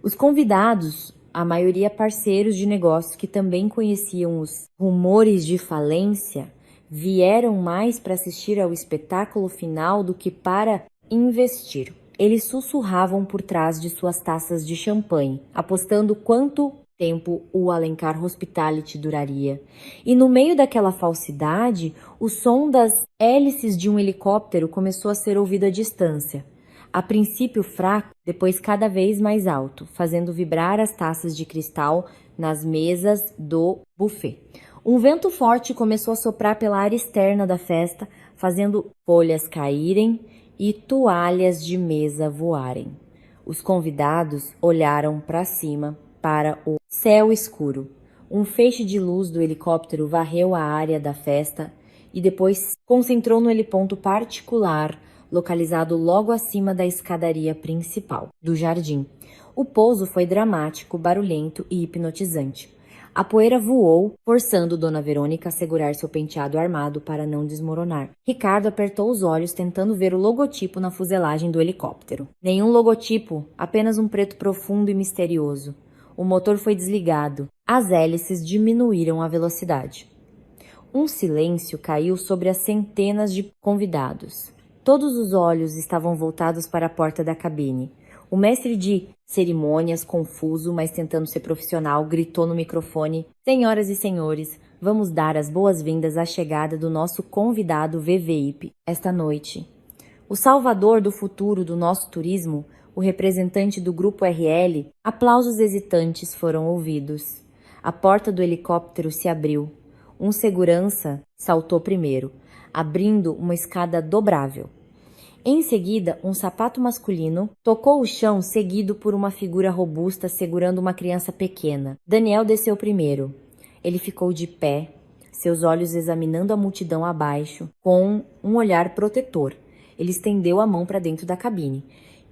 Os convidados, a maioria parceiros de negócios que também conheciam os rumores de falência, vieram mais para assistir ao espetáculo final do que para investir. Eles sussurravam por trás de suas taças de champanhe, apostando quanto tempo o Alencar Hospitality duraria. E no meio daquela falsidade, o som das hélices de um helicóptero começou a ser ouvido à distância. A princípio fraco, depois cada vez mais alto, fazendo vibrar as taças de cristal nas mesas do buffet. Um vento forte começou a soprar pela área externa da festa, fazendo folhas caírem e toalhas de mesa voarem. Os convidados olharam para cima, para o céu escuro. Um feixe de luz do helicóptero varreu a área da festa e depois concentrou no heliponto particular, localizado logo acima da escadaria principal do jardim. O pouso foi dramático, barulhento e hipnotizante. A poeira voou, forçando Dona Verônica a segurar seu penteado armado para não desmoronar. Ricardo apertou os olhos, tentando ver o logotipo na fuselagem do helicóptero. Nenhum logotipo, apenas um preto profundo e misterioso. O motor foi desligado. As hélices diminuíram a velocidade. Um silêncio caiu sobre as centenas de convidados. Todos os olhos estavam voltados para a porta da cabine. O mestre de cerimônias, confuso, mas tentando ser profissional, gritou no microfone: Senhoras e senhores, vamos dar as boas-vindas à chegada do nosso convidado VVIP esta noite. O salvador do futuro do nosso turismo, o representante do grupo RL, aplausos hesitantes foram ouvidos. A porta do helicóptero se abriu. Um segurança saltou primeiro, abrindo uma escada dobrável. Em seguida, um sapato masculino tocou o chão, seguido por uma figura robusta segurando uma criança pequena. Daniel desceu primeiro. Ele ficou de pé, seus olhos examinando a multidão abaixo, com um olhar protetor. Ele estendeu a mão para dentro da cabine.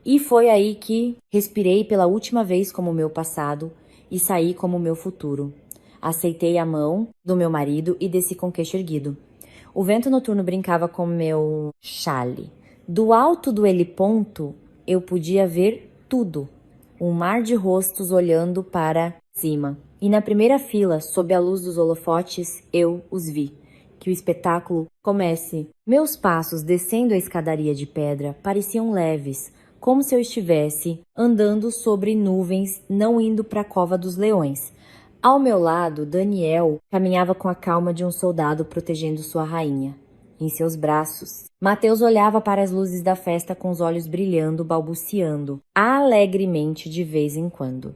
E foi aí que respirei pela última vez como meu passado e saí como meu futuro. Aceitei a mão do meu marido e desci com o queixo erguido. O vento noturno brincava com meu chale. Do alto do heliponto, eu podia ver tudo. Um mar de rostos olhando para cima. E na primeira fila, sob a luz dos holofotes, eu os vi. Que o espetáculo comece. Meus passos descendo a escadaria de pedra pareciam leves, como se eu estivesse andando sobre nuvens, não indo para a cova dos leões. Ao meu lado, Daniel caminhava com a calma de um soldado protegendo sua rainha. Em seus braços, Mateus olhava para as luzes da festa com os olhos brilhando, balbuciando alegremente de vez em quando.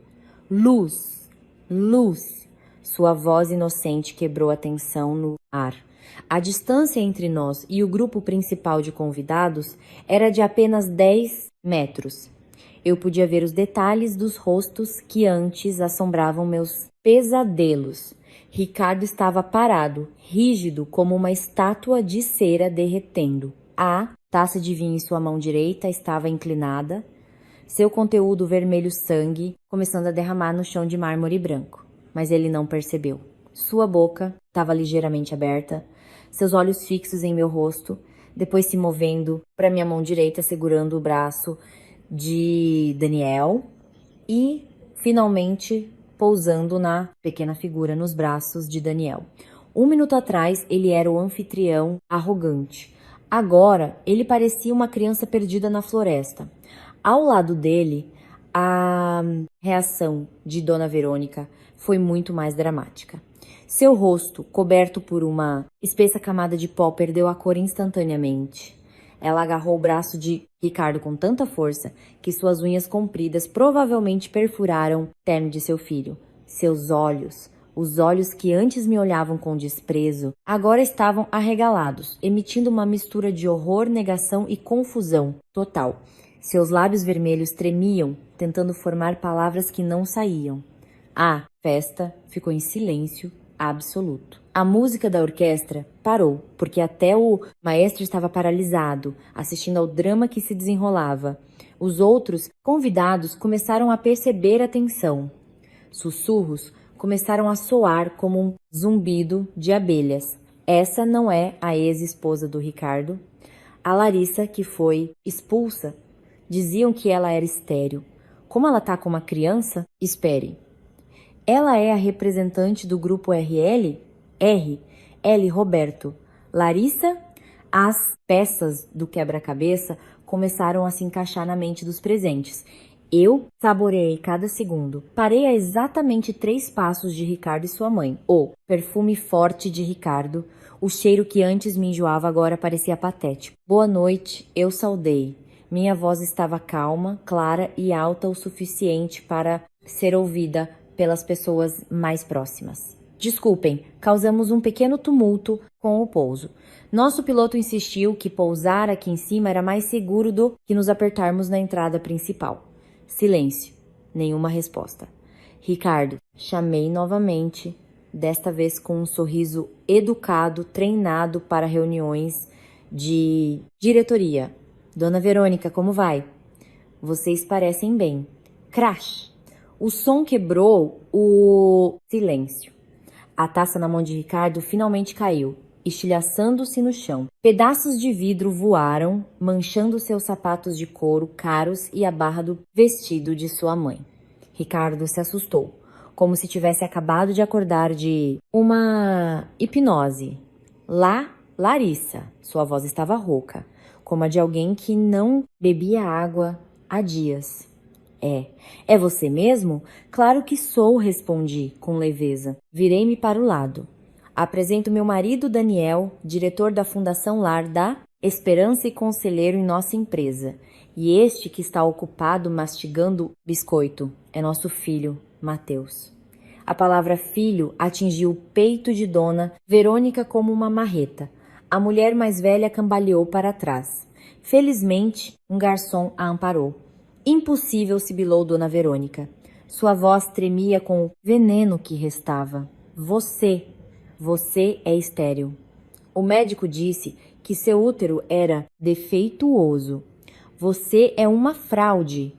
Luz! Luz! Sua voz inocente quebrou a tensão no ar. A distância entre nós e o grupo principal de convidados era de apenas 10 metros. Eu podia ver os detalhes dos rostos que antes assombravam meus pesadelos. Ricardo estava parado, rígido como uma estátua de cera derretendo. A taça de vinho em sua mão direita estava inclinada, seu conteúdo vermelho sangue começando a derramar no chão de mármore branco. Mas ele não percebeu. Sua boca estava ligeiramente aberta, seus olhos fixos em meu rosto, depois se movendo para minha mão direita segurando o braço de Daniel e, finalmente, pousando na pequena figura nos braços de Daniel. 1 minuto atrás, ele era o anfitrião arrogante. Agora, ele parecia uma criança perdida na floresta. Ao lado dele, a reação de Dona Verônica foi muito mais dramática. Seu rosto, coberto por uma espessa camada de pó, perdeu a cor instantaneamente. Ela agarrou o braço de Ricardo com tanta força que suas unhas compridas provavelmente perfuraram o terno de seu filho. Seus olhos, os olhos que antes me olhavam com desprezo, agora estavam arregalados, emitindo uma mistura de horror, negação e confusão total. Seus lábios vermelhos tremiam, tentando formar palavras que não saíam. A festa ficou em silêncio absoluto. A música da orquestra parou, porque até o maestro estava paralisado, assistindo ao drama que se desenrolava. Os outros convidados começaram a perceber a tensão. Sussurros começaram a soar como um zumbido de abelhas. Essa não é a ex-esposa do Ricardo? A Larissa, que foi expulsa, diziam que ela era estéril. Como ela tá com uma criança? Espere. Ela é a representante do grupo RL? L. Roberto. Larissa? As peças do quebra-cabeça começaram a se encaixar na mente dos presentes. Eu saboreei cada segundo. Parei a exatamente 3 passos de Ricardo e sua mãe. O perfume forte de Ricardo, o cheiro que antes me enjoava agora parecia patético. Boa noite, eu saudei. Minha voz estava calma, clara e alta o suficiente para ser ouvida pelas pessoas mais próximas. Desculpem, causamos um pequeno tumulto com o pouso. Nosso piloto insistiu que pousar aqui em cima era mais seguro do que nos apertarmos na entrada principal. Silêncio. Nenhuma resposta. Ricardo, chamei novamente, desta vez com um sorriso educado, treinado para reuniões de diretoria. Dona Verônica, como vai? Vocês parecem bem. Crash! O som quebrou o silêncio. A taça na mão de Ricardo finalmente caiu, estilhaçando-se no chão. Pedaços de vidro voaram, manchando seus sapatos de couro caros e a barra do vestido de sua mãe. Ricardo se assustou, como se tivesse acabado de acordar de uma hipnose. Larissa, sua voz estava rouca, como a de alguém que não bebia água há dias. É você mesmo? Claro que sou, respondi com leveza. Virei-me para o lado. Apresento meu marido Daniel, diretor da Fundação Lar da esperança e conselheiro em nossa empresa. E este que está ocupado mastigando biscoito é nosso filho, Mateus. A palavra filho atingiu o peito de Dona Verônica como uma marreta. A mulher mais velha cambaleou para trás. Felizmente, um garçom a amparou. Impossível, sibilou Dona Verônica. Sua voz tremia com o veneno que restava. Você é estéril. O médico disse que seu útero era defeituoso. Você é uma fraude.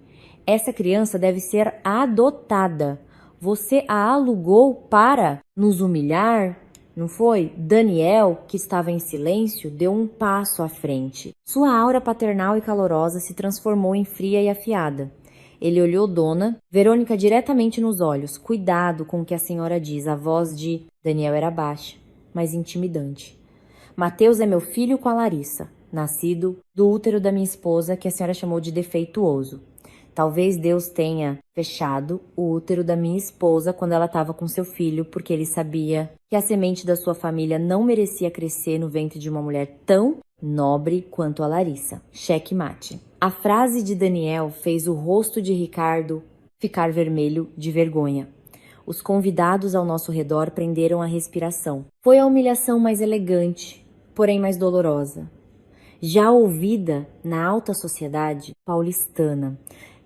Essa criança deve ser adotada. Você a alugou para nos humilhar? Não foi? Daniel, que estava em silêncio, deu um passo à frente. Sua aura paternal e calorosa se transformou em fria e afiada. Ele olhou Dona Verônica diretamente nos olhos. Cuidado com o que a senhora diz. A voz de Daniel era baixa, mas intimidante. Mateus é meu filho com a Larissa, nascido do útero da minha esposa, que a senhora chamou de defeituoso. Talvez Deus tenha fechado o útero da minha esposa quando ela estava com seu filho, porque ele sabia que a semente da sua família não merecia crescer no ventre de uma mulher tão nobre quanto a Larissa. Cheque mate. A frase de Daniel fez o rosto de Ricardo ficar vermelho de vergonha. Os convidados ao nosso redor prenderam a respiração. Foi a humilhação mais elegante, porém mais dolorosa. Já ouvida na alta sociedade paulistana.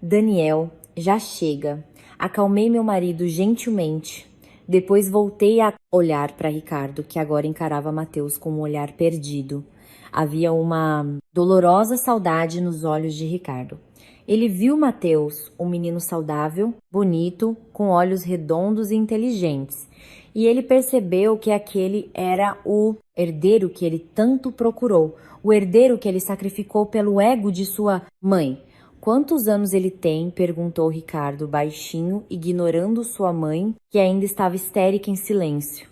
Daniel, já chega. Acalmei meu marido gentilmente. Depois voltei a olhar para Ricardo, que agora encarava Mateus com um olhar perdido. Havia uma dolorosa saudade nos olhos de Ricardo. Ele viu Mateus, um menino saudável, bonito, com olhos redondos e inteligentes. E ele percebeu que aquele era o herdeiro que ele tanto procurou, o herdeiro que ele sacrificou pelo ego de sua mãe. Quantos anos ele tem? Perguntou Ricardo, baixinho, ignorando sua mãe, que ainda estava histérica em silêncio.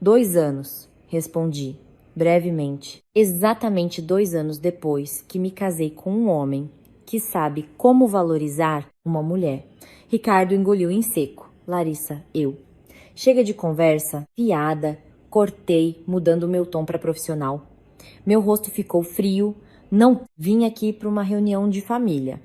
2 anos, respondi, brevemente. Exatamente 2 anos depois que me casei com um homem que sabe como valorizar uma mulher. Ricardo engoliu em seco. Larissa, eu. Chega de conversa, piada, cortei, mudando meu tom para profissional. Meu rosto ficou frio. Não vim aqui para uma reunião de família.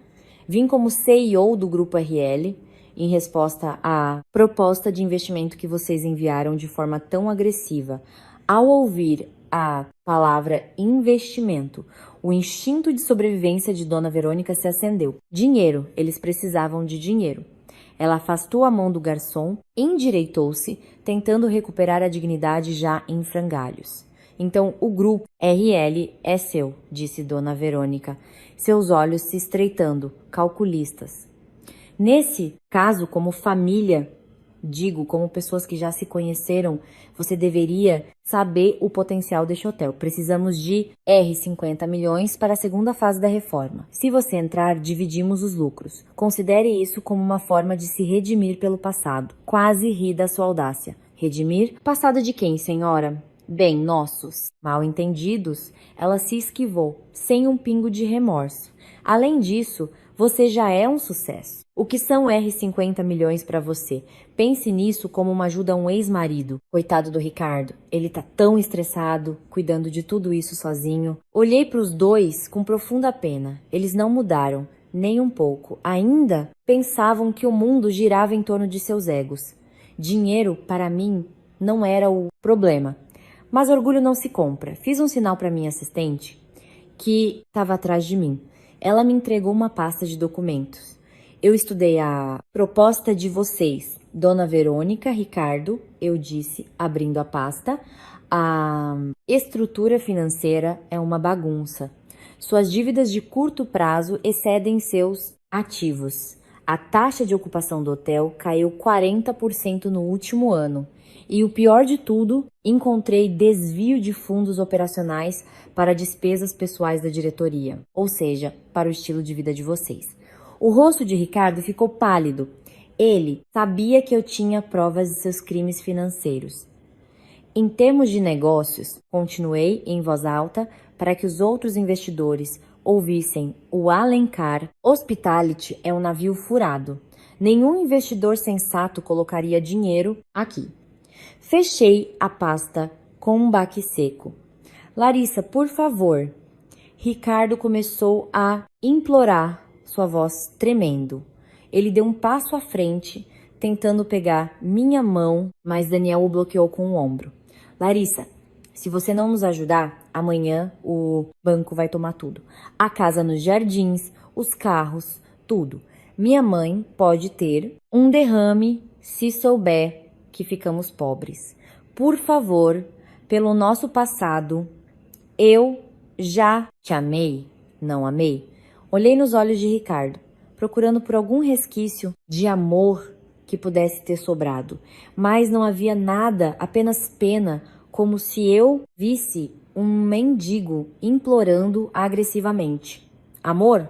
Vim como CEO do Grupo RL, em resposta à proposta de investimento que vocês enviaram de forma tão agressiva. Ao ouvir a palavra investimento, o instinto de sobrevivência de Dona Verônica se acendeu. Dinheiro, eles precisavam de dinheiro. Ela afastou a mão do garçom, endireitou-se, tentando recuperar a dignidade já em frangalhos. Então, o grupo RL é seu, disse Dona Verônica, seus olhos se estreitando, calculistas. Nesse caso, como família, digo, como pessoas que já se conheceram, você deveria saber o potencial deste hotel. Precisamos de R$ 50 milhões para a segunda fase da reforma. Se você entrar, dividimos os lucros. Considere isso como uma forma de se redimir pelo passado. Quase ri da sua audácia. Redimir? Passado de quem, senhora? Bem, nossos. Mal entendidos, ela se esquivou, sem um pingo de remorso. Além disso, você já é um sucesso. O que são R$ 50 milhões para você? Pense nisso como uma ajuda a um ex-marido. Coitado do Ricardo, ele tá tão estressado, cuidando de tudo isso sozinho. Olhei para os dois com profunda pena. Eles não mudaram, nem um pouco. Ainda pensavam que o mundo girava em torno de seus egos. Dinheiro, para mim, não era o problema. Mas orgulho não se compra. Fiz um sinal para minha assistente, que estava atrás de mim. Ela me entregou uma pasta de documentos. Eu estudei a proposta de vocês, Dona Verônica, Ricardo, eu disse, abrindo a pasta. A estrutura financeira é uma bagunça. Suas dívidas de curto prazo excedem seus ativos. A taxa de ocupação do hotel caiu 40% no último ano. E o pior de tudo, encontrei desvio de fundos operacionais para despesas pessoais da diretoria, ou seja, para o estilo de vida de vocês. O rosto de Ricardo ficou pálido. Ele sabia que eu tinha provas de seus crimes financeiros. Em termos de negócios, continuei em voz alta para que os outros investidores ouvissem o Alencar. Hospitality é um navio furado. Nenhum investidor sensato colocaria dinheiro aqui. Fechei a pasta com um baque seco. Larissa, por favor. Ricardo começou a implorar, sua voz tremendo. Ele deu um passo à frente, tentando pegar minha mão, mas Daniel o bloqueou com o ombro. Larissa, se você não nos ajudar, amanhã o banco vai tomar tudo. A casa nos jardins, os carros, tudo. Minha mãe pode ter um derrame se souber que ficamos pobres. Por favor, pelo nosso passado, eu já te amei, não amei? Olhei nos olhos de Ricardo, procurando por algum resquício de amor que pudesse ter sobrado, mas não havia nada, apenas pena, como se eu visse um mendigo implorando agressivamente. Amor?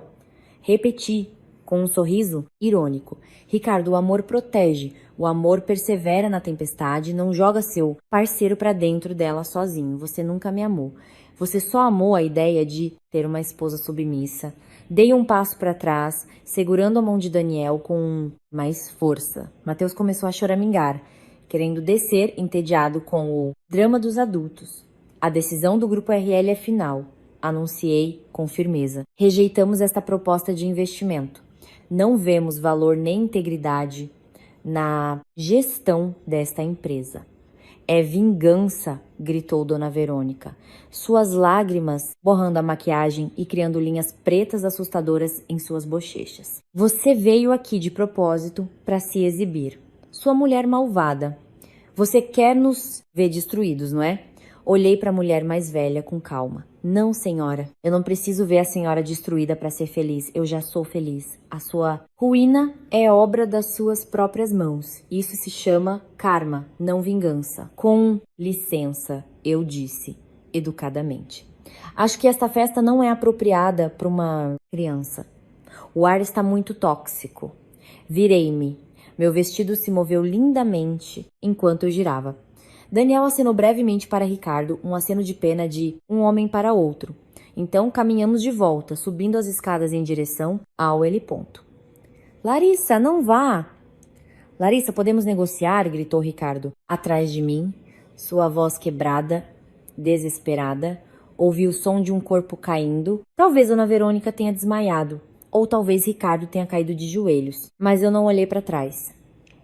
Repeti, com um sorriso irônico. Ricardo, o amor protege, o amor persevera na tempestade, não joga seu parceiro para dentro dela sozinho. Você nunca me amou. Você só amou a ideia de ter uma esposa submissa. Dei um passo para trás, segurando a mão de Daniel com mais força. Mateus começou a choramingar, querendo descer, entediado com o drama dos adultos. A decisão do Grupo RL é final, anunciei com firmeza. Rejeitamos esta proposta de investimento. Não vemos valor nem integridade na gestão desta empresa. É vingança, gritou Dona Verônica, suas lágrimas borrando a maquiagem e criando linhas pretas assustadoras em suas bochechas. Você veio aqui de propósito para se exibir. Sua mulher malvada. Você quer nos ver destruídos, não é? Olhei para a mulher mais velha com calma. Não, senhora. Eu não preciso ver a senhora destruída para ser feliz. Eu já sou feliz. A sua ruína é obra das suas próprias mãos. Isso se chama karma, não vingança. Com licença, eu disse, educadamente. Acho que esta festa não é apropriada para uma criança. O ar está muito tóxico. Virei-me. Meu vestido se moveu lindamente enquanto eu girava. Daniel acenou brevemente para Ricardo, um aceno de pena de um homem para outro. Então caminhamos de volta, subindo as escadas em direção ao heliponto. Larissa, não vá! Larissa, podemos negociar? Gritou Ricardo. Atrás de mim, sua voz quebrada, desesperada, ouvi o som de um corpo caindo. Talvez Dona Verônica tenha desmaiado, ou talvez Ricardo tenha caído de joelhos, mas eu não olhei para trás.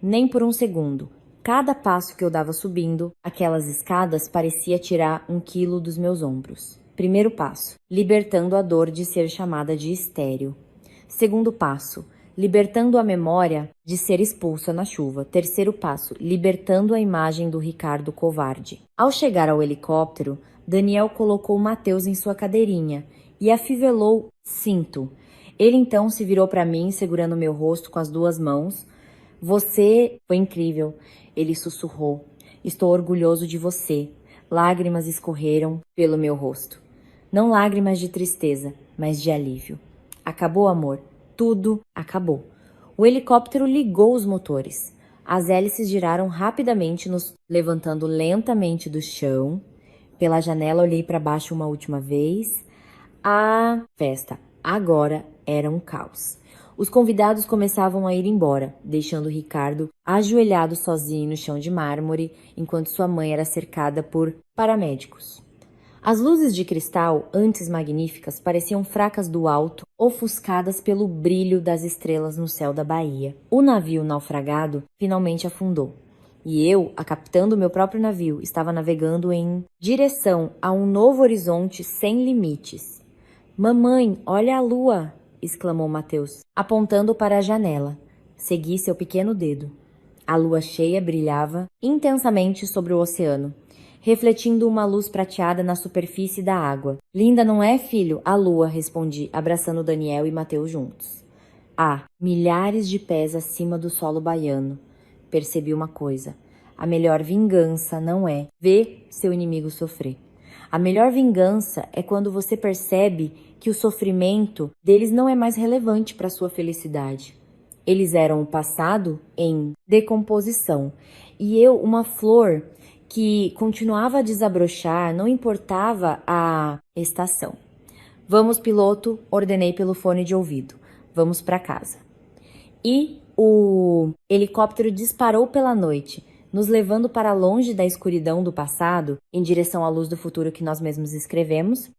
Nem por um segundo. Cada passo que eu dava subindo, aquelas escadas parecia tirar 1 quilo dos meus ombros. Primeiro passo, libertando a dor de ser chamada de estéril. Segundo passo, libertando a memória de ser expulsa na chuva. Terceiro passo, libertando a imagem do Ricardo covarde. Ao chegar ao helicóptero, Daniel colocou Mateus em sua cadeirinha e afivelou cinto. Ele então se virou para mim, segurando meu rosto com as 2 mãos. Você foi incrível. Ele sussurrou. Estou orgulhoso de você. Lágrimas escorreram pelo meu rosto. Não lágrimas de tristeza, mas de alívio. Acabou, amor. Tudo acabou. O helicóptero ligou os motores. As hélices giraram rapidamente, nos levantando lentamente do chão. Pela janela olhei para baixo uma última vez. A festa agora era um caos. Os convidados começavam a ir embora, deixando Ricardo ajoelhado sozinho no chão de mármore, enquanto sua mãe era cercada por paramédicos. As luzes de cristal, antes magníficas, pareciam fracas do alto, ofuscadas pelo brilho das estrelas no céu da baía. O navio naufragado finalmente afundou. E eu, a capitã do meu próprio navio, estava navegando em direção a um novo horizonte sem limites. Mamãe, olha a lua! Exclamou Mateus, apontando para a janela. Segui seu pequeno dedo. A lua cheia brilhava intensamente sobre o oceano, refletindo uma luz prateada na superfície da água. Linda, não é, filho? A lua, respondi, abraçando Daniel e Mateus juntos. Milhares de pés acima do solo baiano. Percebi uma coisa. A melhor vingança não é ver seu inimigo sofrer. A melhor vingança é quando você percebe que o sofrimento deles não é mais relevante para sua felicidade. Eles eram o passado em decomposição e eu, uma flor que continuava a desabrochar, não importava a estação. Vamos, piloto, ordenei pelo fone de ouvido. Vamos para casa. E o helicóptero disparou pela noite, nos levando para longe da escuridão do passado, em direção à luz do futuro que nós mesmos escrevemos,